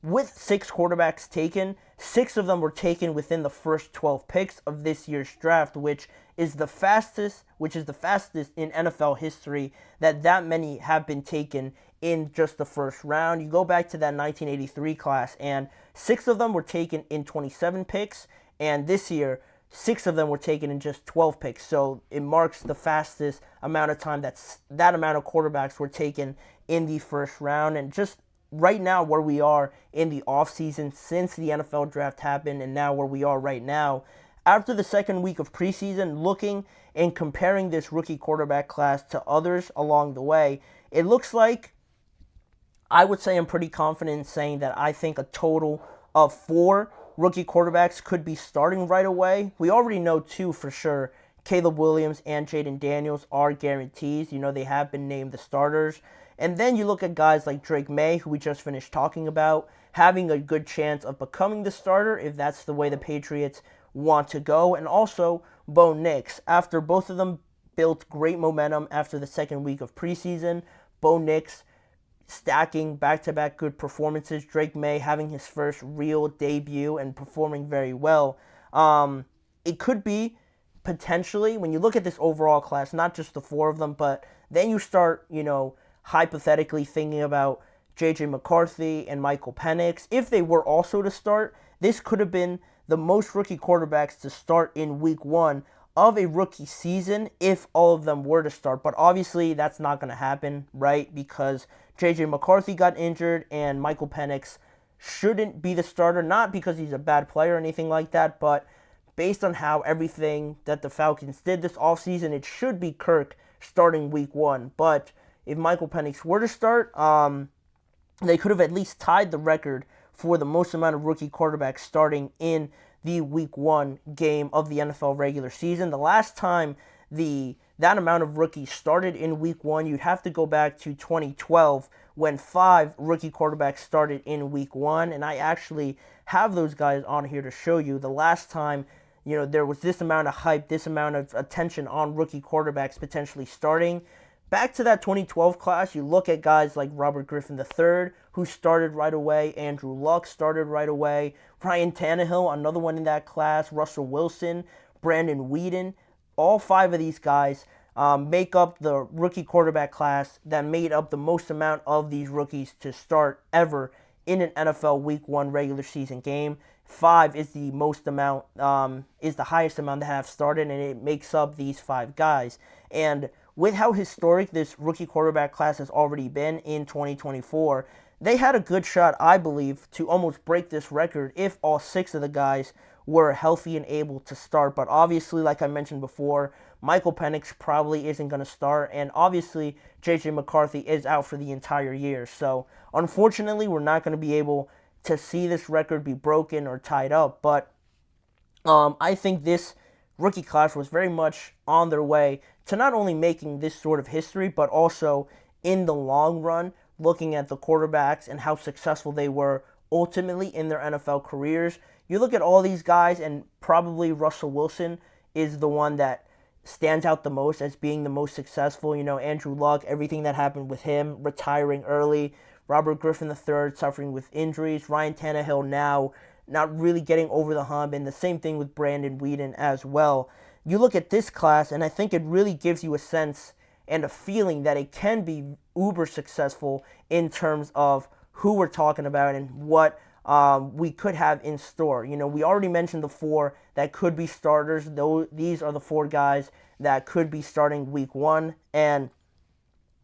with 6 quarterbacks taken, 6 of them were taken within the first 12 picks of this year's draft, which is the fastest in NFL history that many have been taken in just the first round. You go back to that 1983 class, and 6 of them were taken in 27 picks, and this year, 6 of them were taken in just 12 picks. So it marks the fastest amount of time that amount of quarterbacks were taken in the first round. And just right now, where we are in the offseason since the NFL draft happened, and now where we are right now, after the second week of preseason, looking and comparing this rookie quarterback class to others along the way, it looks like, I would say I'm pretty confident in saying that I think a total of 4 rookie quarterbacks could be starting right away. We already know 2 for sure. Caleb Williams and Jaden Daniels are guarantees. They have been named the starters. And then you look at guys like Drake May, who we just finished talking about, having a good chance of becoming the starter if that's the way the Patriots want to go. And also Bo Nix. After both of them built great momentum after the second week of preseason, Bo Nix stacking back-to-back good performances, Drake May having his first real debut and performing very well. It could be potentially, when you look at this overall class, not just the 4 of them, but then you start, hypothetically thinking about J.J. McCarthy and Michael Penix. If they were also to start, this could have been the most rookie quarterbacks to start in week 1 of a rookie season if all of them were to start. But obviously that's not going to happen, right? Because J.J. McCarthy got injured and Michael Penix shouldn't be the starter, not because he's a bad player or anything like that, but based on how everything that the Falcons did this offseason, it should be Kirk starting week 1. But if Michael Penix were to start, they could have at least tied the record for the most amount of rookie quarterbacks starting in the week 1 game of the NFL regular season. The last time that amount of rookies started in week 1, you'd have to go back to 2012 when 5 rookie quarterbacks started in week 1. And I actually have those guys on here to show you the last time there was this amount of hype, this amount of attention on rookie quarterbacks potentially starting. Back to that 2012 class, you look at guys like Robert Griffin III, who started right away. Andrew Luck started right away. Ryan Tannehill, another one in that class. Russell Wilson, Brandon Weeden. All 5 of these guys make up the rookie quarterback class that made up the most amount of these rookies to start ever in an NFL Week 1 regular season game. 5 is the most amount, is the highest amount that have started, and it makes up these 5 guys. And with how historic this rookie quarterback class has already been in 2024, they had a good shot, I believe, to almost break this record if all 6 of the guys were healthy and able to start. But obviously, like I mentioned before, Michael Penix probably isn't going to start, and obviously J.J. McCarthy is out for the entire year. So unfortunately, we're not going to be able to see this record be broken or tied up. But I think this rookie class was very much on their way to not only making this sort of history, but also in the long run, looking at the quarterbacks and how successful they were ultimately in their NFL careers. You look at all these guys, and probably Russell Wilson is the one that stands out the most as being the most successful. Andrew Luck, everything that happened with him, retiring early. Robert Griffin III suffering with injuries. Ryan Tannehill now not really getting over the hump, and the same thing with Brandon Weeden as well. You look at this class, and I think it really gives you a sense and a feeling that it can be uber successful in terms of who we're talking about and what we could have in store. We already mentioned the 4 that could be starters. These are the 4 guys that could be starting week 1. And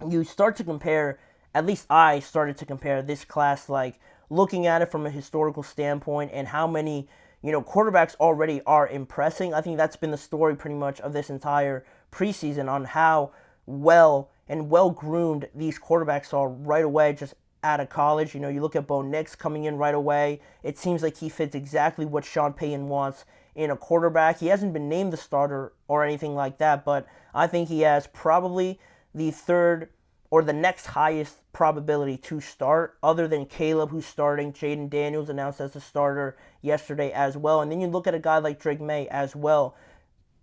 you start to compare, at least I started to compare this class, like looking at it from a historical standpoint and how many, quarterbacks already are impressing. I think that's been the story pretty much of this entire preseason on how well groomed these quarterbacks are right away, just out of college. You look at Bo Nix coming in right away. It seems like he fits exactly what Sean Payton wants in a quarterback. He hasn't been named the starter or anything like that, but I think he has probably the third or the next highest probability to start, other than Caleb, who's starting. Jaden Daniels announced as a starter yesterday as well. And then you look at a guy like Drake May as well,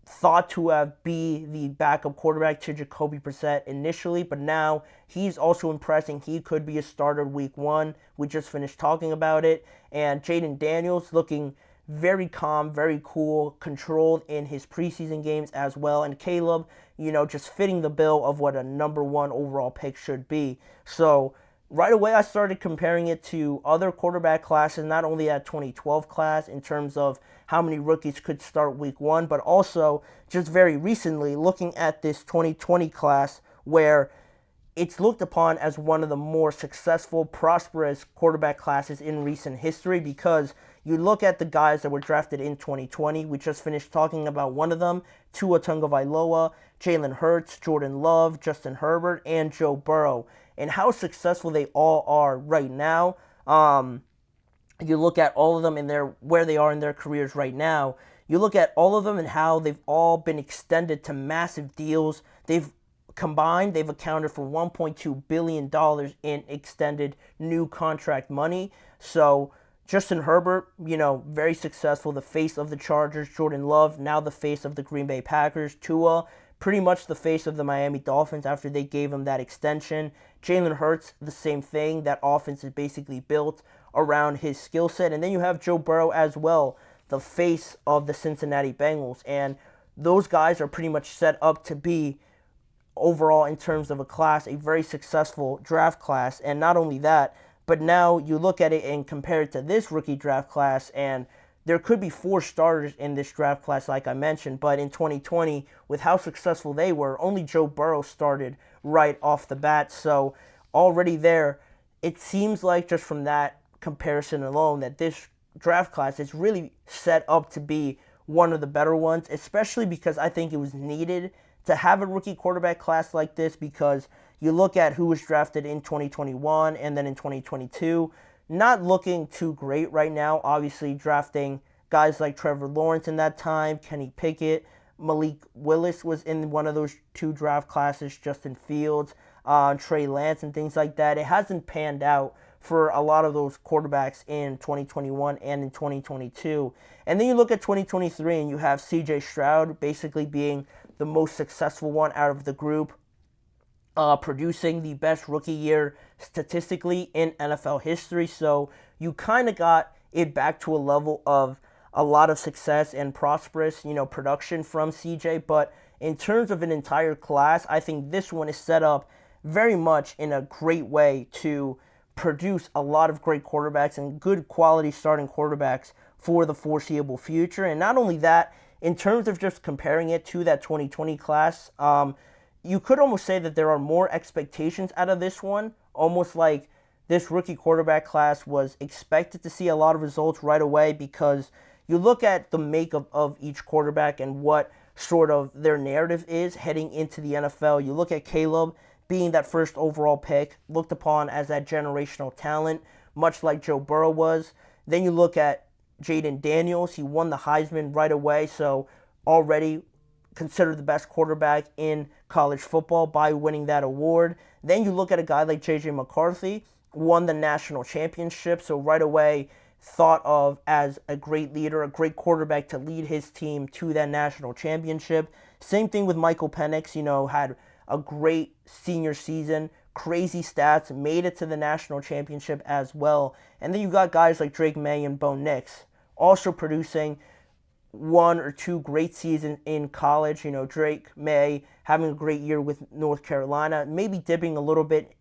thought to be the backup quarterback to Jacoby Brissett initially, but now he's also impressing. He could be a starter week 1. We just finished talking about it. And Jaden Daniels looking very calm, very cool, controlled in his preseason games as well. And Caleb, just fitting the bill of what a number 1 overall pick should be. So right away, I started comparing it to other quarterback classes, not only that 2012 class in terms of how many rookies could start week 1, but also just very recently looking at this 2020 class where it's looked upon as one of the more successful, prosperous quarterback classes in recent history, because you look at the guys that were drafted in 2020. We just finished talking about one of them, Tua Tagovailoa, Jalen Hurts, Jordan Love, Justin Herbert, and Joe Burrow, and how successful they all are right now. You look at all of them in where they are in their careers right now. You look at all of them and how they've all been extended to massive deals. They've accounted for $1.2 billion in extended new contract money. So Justin Herbert, very successful, the face of the Chargers. Jordan Love, now the face of the Green Bay Packers. Tua, pretty much the face of the Miami Dolphins after they gave him that extension. Jalen Hurts, the same thing. That offense is basically built around his skill set. And then you have Joe Burrow as well, the face of the Cincinnati Bengals. And those guys are pretty much set up to be, overall in terms of a class, a very successful draft class. And not only that, but now you look at it and compare it to this rookie draft class, and there could be 4 starters in this draft class, like I mentioned. But in 2020, with how successful they were, only Joe Burrow started right off the bat. So already there, it seems like just from that comparison alone that this draft class is really set up to be one of the better ones, especially because I think it was needed to have a rookie quarterback class like this, because you look at who was drafted in 2021 and then in 2022, not looking too great right now. Obviously, drafting guys like Trevor Lawrence in that time, Kenny Pickett, Malik Willis was in one of those 2 draft classes, Justin Fields, Trey Lance, and things like that. It hasn't panned out for a lot of those quarterbacks in 2021 and in 2022. And then you look at 2023 and you have CJ Stroud basically being the most successful one out of the group, producing the best rookie year statistically in NFL history. So you kind of got it back to a level of a lot of success and prosperous, production from CJ. But in terms of an entire class, I think this one is set up very much in a great way to produce a lot of great quarterbacks and good quality starting quarterbacks for the foreseeable future. And not only that, in terms of just comparing it to that 2020 class, you could almost say that there are more expectations out of this one, almost like this rookie quarterback class was expected to see a lot of results right away, because you look at the makeup of each quarterback and what sort of their narrative is heading into the NFL. You look at Caleb being that first overall pick, looked upon as that generational talent, much like Joe Burrow was. Then you look at Jaden Daniels. He won the Heisman right away, so already considered the best quarterback in college football by winning that award. Then you look at a guy like J.J. McCarthy, won the national championship, so right away thought of as a great leader, a great quarterback to lead his team to that national championship. Same thing with Michael Penix, had a great senior season, crazy stats, made it to the national championship as well. And then you got guys like Drake May and Bo Nix also producing one or two great seasons in college. Drake May having a great year with North Carolina, maybe dipping a little bit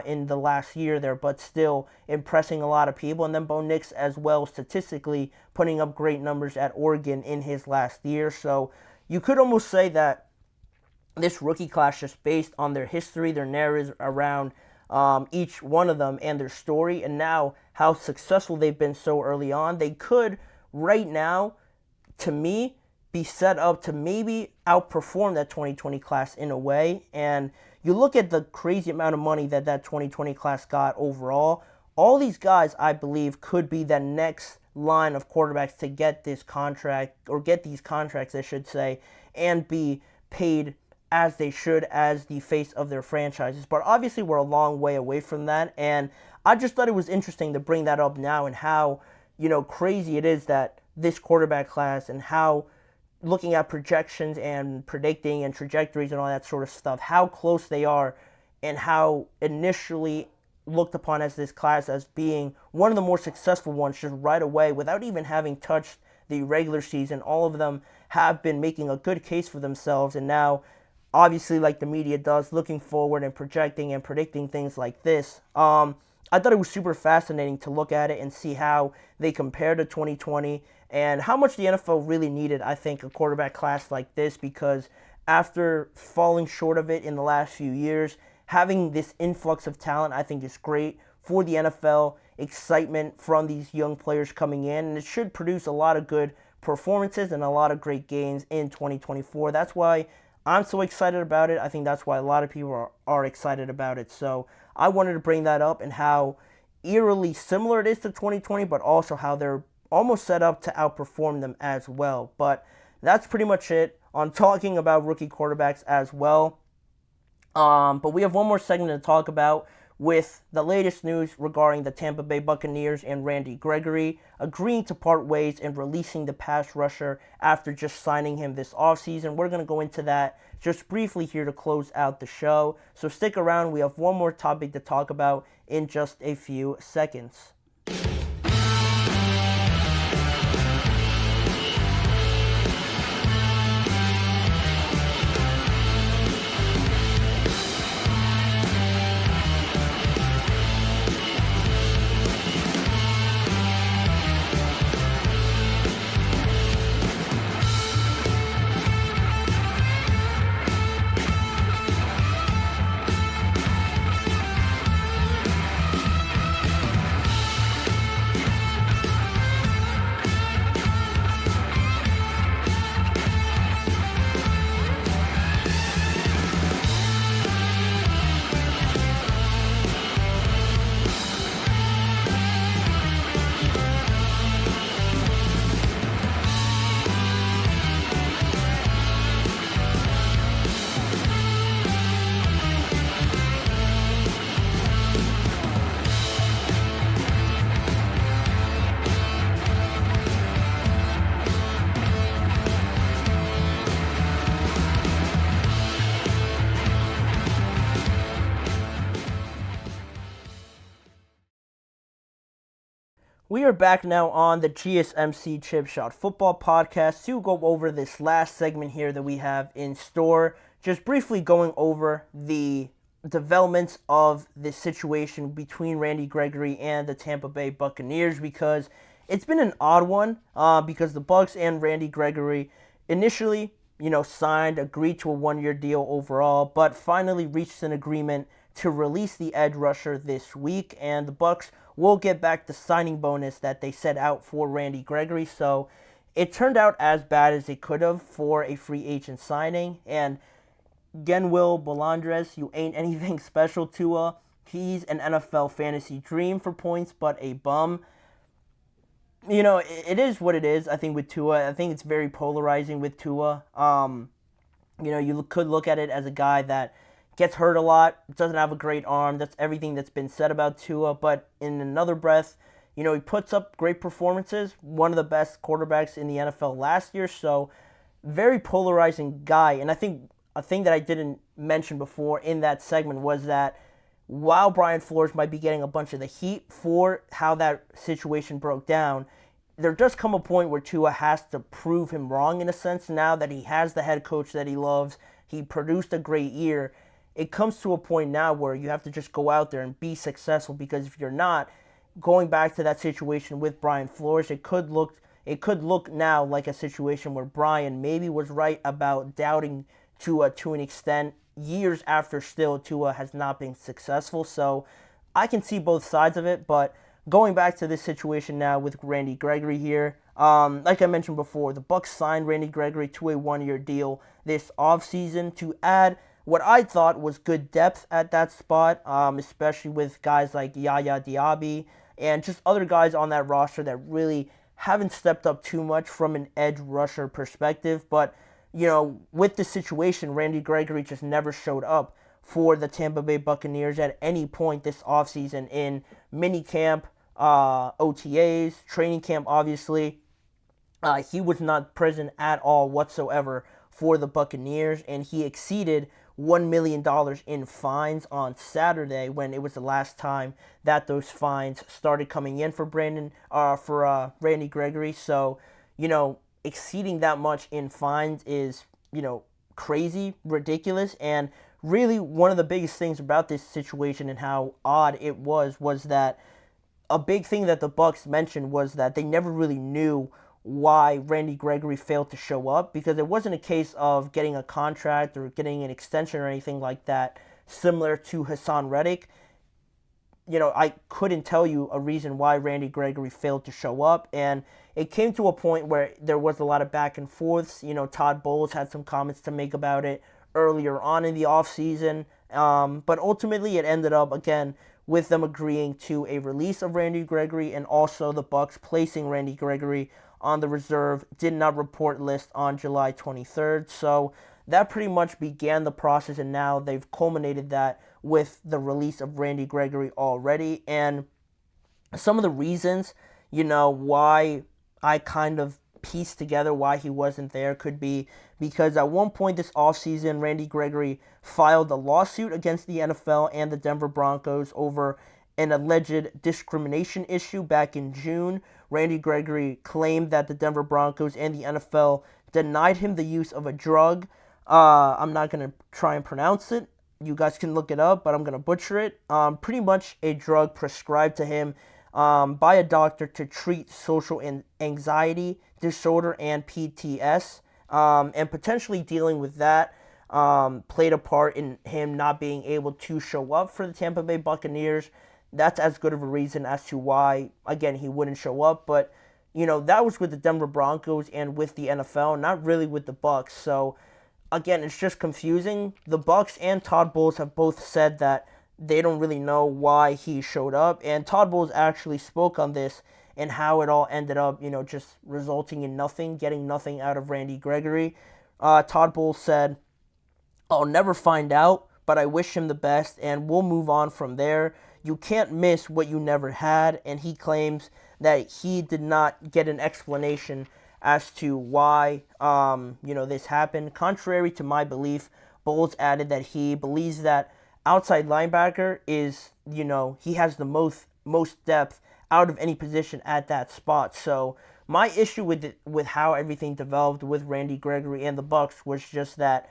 in the last year there, but still impressing a lot of people. And then Bo Nix as well, statistically putting up great numbers at Oregon in his last year. So you could almost say that this rookie class, just based on their history, their narratives around each one of them and their story, and now how successful they've been so early on, they could right now, to me, be set up to maybe outperform that 2020 class in a way. And you look at the crazy amount of money that 2020 class got overall. All these guys, I believe, could be the next line of quarterbacks to get this contract, or get these contracts, I should say, and be paid as they should as the face of their franchises. But obviously we're a long way away from that, and I just thought it was interesting to bring that up now, and how, crazy it is that this quarterback class, and how, looking at projections and predicting and trajectories and all that sort of stuff, how close they are, and how initially looked upon as this class as being one of the more successful ones just right away without even having touched the regular season. All of them have been making a good case for themselves, and now, obviously, like the media does, looking forward and projecting and predicting things like this. I thought it was super fascinating to look at it and see how they compare to 2020, and how much the NFL really needed, I think, a quarterback class like this, because after falling short of it in the last few years, having this influx of talent, I think, is great for the NFL. Excitement from these young players coming in, and it should produce a lot of good performances and a lot of great games in 2024. That's why I'm so excited about it. I think that's why a lot of people are excited about it. So I wanted to bring that up, and how eerily similar it is to 2020, but also how they're almost set up to outperform them as well. But that's pretty much it on talking about rookie quarterbacks as well. But we have one more segment to talk about, with the latest news regarding the Tampa Bay Buccaneers and Randy Gregory agreeing to part ways and releasing the pass rusher after just signing him this offseason. We're going to go into that just briefly here to close out the show. So stick around. We have one more topic to talk about in just a few seconds. We are back now on the GSMC Chip Shot Football Podcast to go over this last segment here that we have in store. Just briefly going over the developments of this situation between Randy Gregory and the Tampa Bay Buccaneers, because it's been an odd one, because the Bucs and Randy Gregory initially, agreed to a one-year deal overall, but finally reached an agreement to release the edge rusher this week, and the Bucs will get back the signing bonus that they set out for Randy Gregory. So it turned out as bad as it could have for a free agent signing. And Genwil Bolandres, you ain't anything special, Tua. He's an NFL fantasy dream for points, but a bum. It is what it is, I think, with Tua. I think it's very polarizing with Tua. You could look at it as a guy that gets hurt a lot, doesn't have a great arm. That's everything that's been said about Tua. But in another breath, he puts up great performances. One of the best quarterbacks in the NFL last year. So very polarizing guy. And I think a thing that I didn't mention before in that segment was that while Brian Flores might be getting a bunch of the heat for how that situation broke down, there does come a point where Tua has to prove him wrong in a sense now that he has the head coach that he loves. He produced a great year. It comes to a point now where you have to just go out there and be successful, because if you're not, going back to that situation with Brian Flores, it could look now like a situation where Brian maybe was right about doubting Tua to an extent. Years after still, Tua has not been successful. So I can see both sides of it, but going back to this situation now with Randy Gregory here, like I mentioned before, the Bucs signed Randy Gregory to a one-year deal this offseason to add what I thought was good depth at that spot, especially with guys like Yaya Diaby and just other guys on that roster that really haven't stepped up too much from an edge rusher perspective. But, with the situation, Randy Gregory just never showed up for the Tampa Bay Buccaneers at any point this offseason in minicamp, OTAs, training camp, obviously. He was not present at all whatsoever for the Buccaneers, and he exceeded $1 million in fines on Saturday, when it was the last time that those fines started coming in for Randy Gregory. So, exceeding that much in fines is, crazy, ridiculous, and really one of the biggest things about this situation and how odd it was that a big thing that the Bucs mentioned was that they never really knew why Randy Gregory failed to show up, because it wasn't a case of getting a contract or getting an extension or anything like that, similar to Hassan Reddick. I couldn't tell you a reason why Randy Gregory failed to show up, and it came to a point where there was a lot of back and forths. Todd Bowles had some comments to make about it earlier on in the offseason, but ultimately it ended up, again, with them agreeing to a release of Randy Gregory, and also the Bucs placing Randy Gregory on the reserve did not report list on July 23rd. So that pretty much began the process, and now they've culminated that with the release of Randy Gregory already. And some of the reasons, why I kind of pieced together why he wasn't there could be because at one point this offseason, Randy Gregory filed a lawsuit against the NFL and the Denver Broncos over an alleged discrimination issue back in June. Randy Gregory claimed that the Denver Broncos and the NFL denied him the use of a drug. I'm not going to try and pronounce it. You guys can look it up, but I'm going to butcher it. Pretty much a drug prescribed to him by a doctor to treat social anxiety disorder and PTS, and potentially dealing with that played a part in him not being able to show up for the Tampa Bay Buccaneers. That's as good of a reason as to why, again, he wouldn't show up. But, that was with the Denver Broncos and with the NFL, not really with the Bucs. So, again, it's just confusing. The Bucs and Todd Bowles have both said that they don't really know why he showed up. And Todd Bowles actually spoke on this and how it all ended up, just resulting in nothing, getting nothing out of Randy Gregory. Todd Bowles said, "I'll never find out, but I wish him the best, and we'll move on from there. You can't miss what you never had." And he claims that he did not get an explanation as to why, this happened. Contrary to my belief, Bowles added that he believes that outside linebacker is, he has the most depth out of any position at that spot. So my issue with how everything developed with Randy Gregory and the Bucs was just that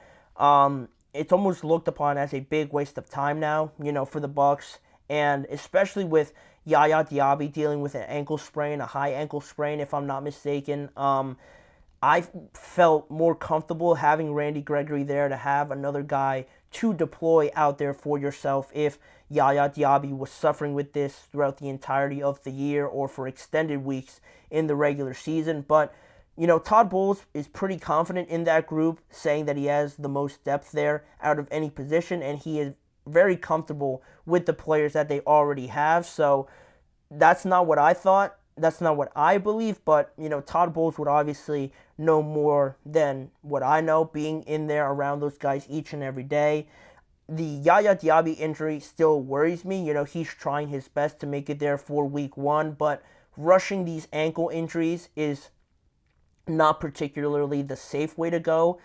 it's almost looked upon as a big waste of time now, for the Bucs, and especially with Yaya Diaby dealing with an ankle sprain, a high ankle sprain, if I'm not mistaken. I felt more comfortable having Randy Gregory there to have another guy to deploy out there for yourself if Yaya Diaby was suffering with this throughout the entirety of the year or for extended weeks in the regular season. But, Todd Bowles is pretty confident in that group, saying that he has the most depth there out of any position, and he is very comfortable with the players that they already have. So that's not what I thought. That's not what I believe, but, Todd Bowles would obviously know more than what I know, being in there around those guys each and every day. The Yaya Diaby injury still worries me. He's trying his best to make it there for week 1, but rushing these ankle injuries is not particularly the safe way to go,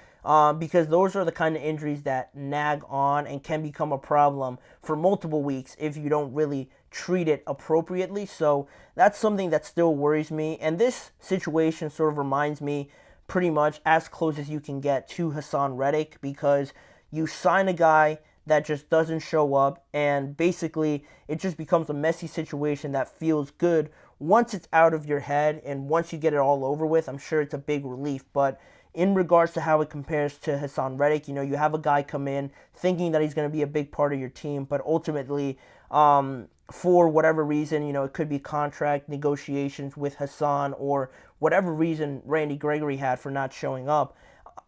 because those are the kind of injuries that nag on and can become a problem for multiple weeks if you don't really treat it appropriately. So that's something that still worries me, and this situation sort of reminds me pretty much as close as you can get to Hassan Reddick, because you sign a guy that just doesn't show up, and basically it just becomes a messy situation that feels good once it's out of your head, and once you get it all over with, I'm sure it's a big relief. But in regards to how it compares to Hassan Reddick, you have a guy come in thinking that he's going to be a big part of your team, but ultimately, for whatever reason, it could be contract negotiations with Hassan or whatever reason Randy Gregory had for not showing up.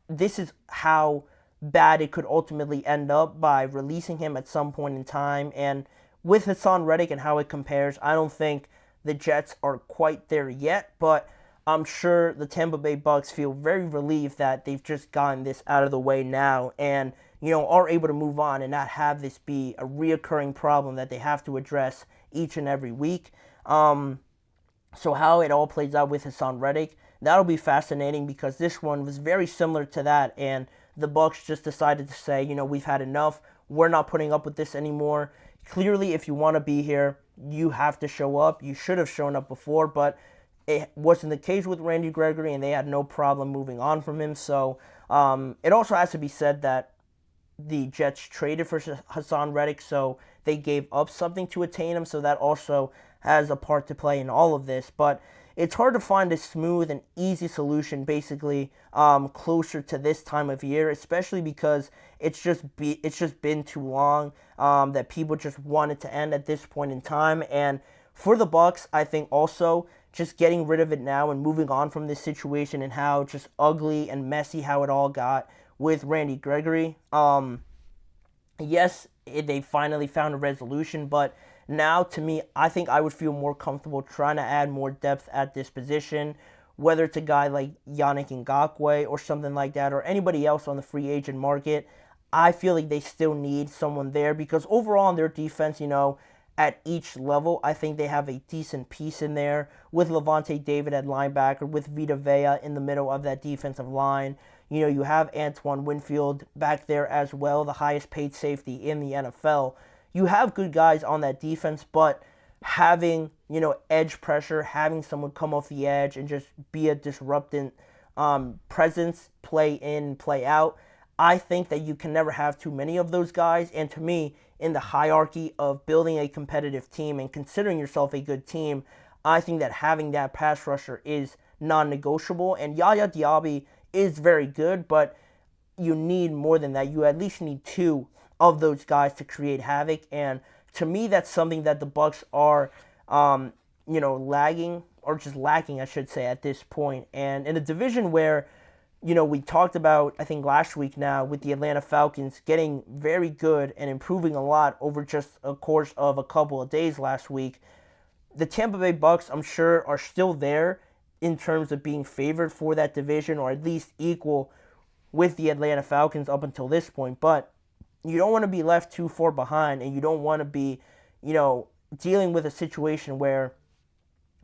This is how bad it could ultimately end up by releasing him at some point in time. And with Hassan Reddick and how it compares, I don't think the Jets are quite there yet, but I'm sure the Tampa Bay Bucks feel very relieved that they've just gotten this out of the way now and, are able to move on and not have this be a reoccurring problem that they have to address each and every week. So how it all plays out with Hassan Reddick, that'll be fascinating, because this one was very similar to that, and the Bucks just decided to say, we've had enough. We're not putting up with this anymore. Clearly, if you want to be here, you have to show up. You should have shown up before, but it wasn't the case with Randy Gregory, and they had no problem moving on from him. So it also has to be said that the Jets traded for Hassan Reddick, so they gave up something to attain him, so that also has a part to play in all of this. But it's hard to find a smooth and easy solution basically closer to this time of year, especially because it's just been too long that people just want it to end at this point in time. And for the Bucks, I think also just getting rid of it now and moving on from this situation and how just ugly and messy how it all got with Randy Gregory. Yes, they finally found a resolution, but now, to me, I think I would feel more comfortable trying to add more depth at this position, whether it's a guy like Yannick Ngakoue or something like that, or anybody else on the free agent market. I feel like they still need someone there, because overall on their defense, at each level, I think they have a decent piece in there with Levante David at linebacker, with Vita Vea in the middle of that defensive line. You have Antoine Winfield back there as well, the highest paid safety in the NFL. You have good guys on that defense, but having, edge pressure, having someone come off the edge and just be a disruptant presence, play in, play out, I think that you can never have too many of those guys. And to me, in the hierarchy of building a competitive team and considering yourself a good team, I think that having that pass rusher is non-negotiable. And Yaya Diaby is very good, but you need more than that. You at least need two of those guys to create havoc. And to me, that's something that the Bucks are, lagging, or just lacking, I should say, at this point. And in a division where, we talked about, I think last week now, with the Atlanta Falcons getting very good and improving a lot over just a course of a couple of days last week, the Tampa Bay Bucks, I'm sure, are still there in terms of being favored for that division, or at least equal with the Atlanta Falcons up until this point. But you don't want to be left too far behind, and you don't want to be, dealing with a situation where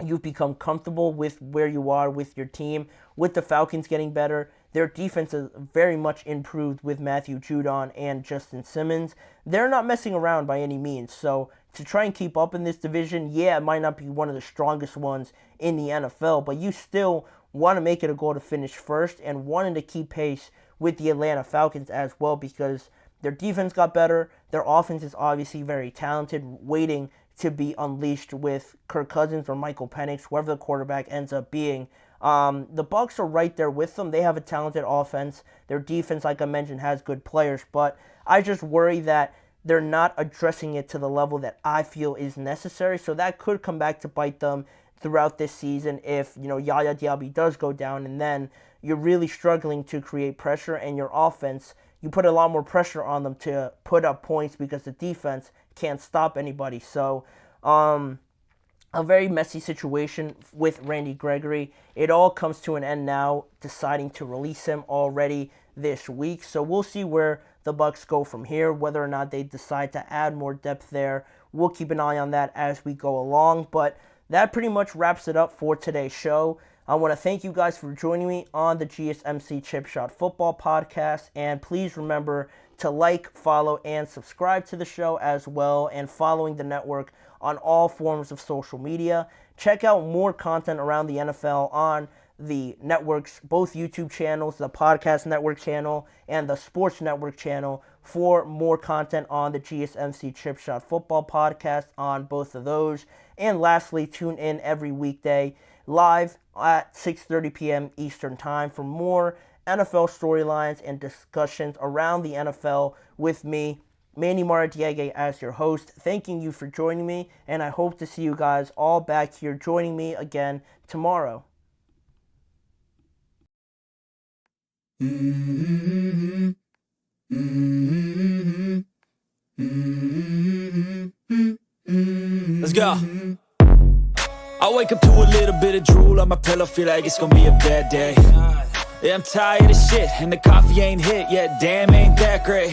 you've become comfortable with where you are with your team. With the Falcons getting better, their defense is very much improved with Matthew Judon and Justin Simmons. They're not messing around by any means. So to try and keep up in this division, yeah, it might not be one of the strongest ones in the NFL, but you still want to make it a goal to finish first and wanting to keep pace with the Atlanta Falcons as well, because their defense got better. Their offense is obviously very talented, waiting to be unleashed with Kirk Cousins or Michael Penix, whoever the quarterback ends up being. The Bucs are right there with them. They have a talented offense. Their defense, like I mentioned, has good players. But I just worry that they're not addressing it to the level that I feel is necessary. So that could come back to bite them throughout this season if, Yaya Diaby does go down, and then you're really struggling to create pressure, and your offense, you put a lot more pressure on them to put up points because the defense can't stop anybody. So, a very messy situation with Randy Gregory. It all comes to an end now, deciding to release him already this week. So we'll see where the Bucs go from here, whether or not they decide to add more depth there. We'll keep an eye on that as we go along. But that pretty much wraps it up for today's show. I want to thank you guys for joining me on the GSMC Chip Shot Football Podcast, and please remember to like, follow, and subscribe to the show as well, and following the network on all forms of social media. Check out more content around the NFL on the network's both YouTube channels, the Podcast Network channel and the Sports Network channel, for more content on the GSMC Chip Shot Football Podcast on both of those. And lastly, tune in every weekday live at 6:30 p.m. Eastern Time for more NFL storylines and discussions around the NFL with me, Manny Maradiaga, as your host. Thanking you for joining me, and I hope to see you guys all back here joining me again tomorrow. Let's go. I wake up to a little bit of drool on my pillow, feel like it's gonna be a bad day. Yeah, I'm tired of shit, and the coffee ain't hit yet, damn, ain't that great.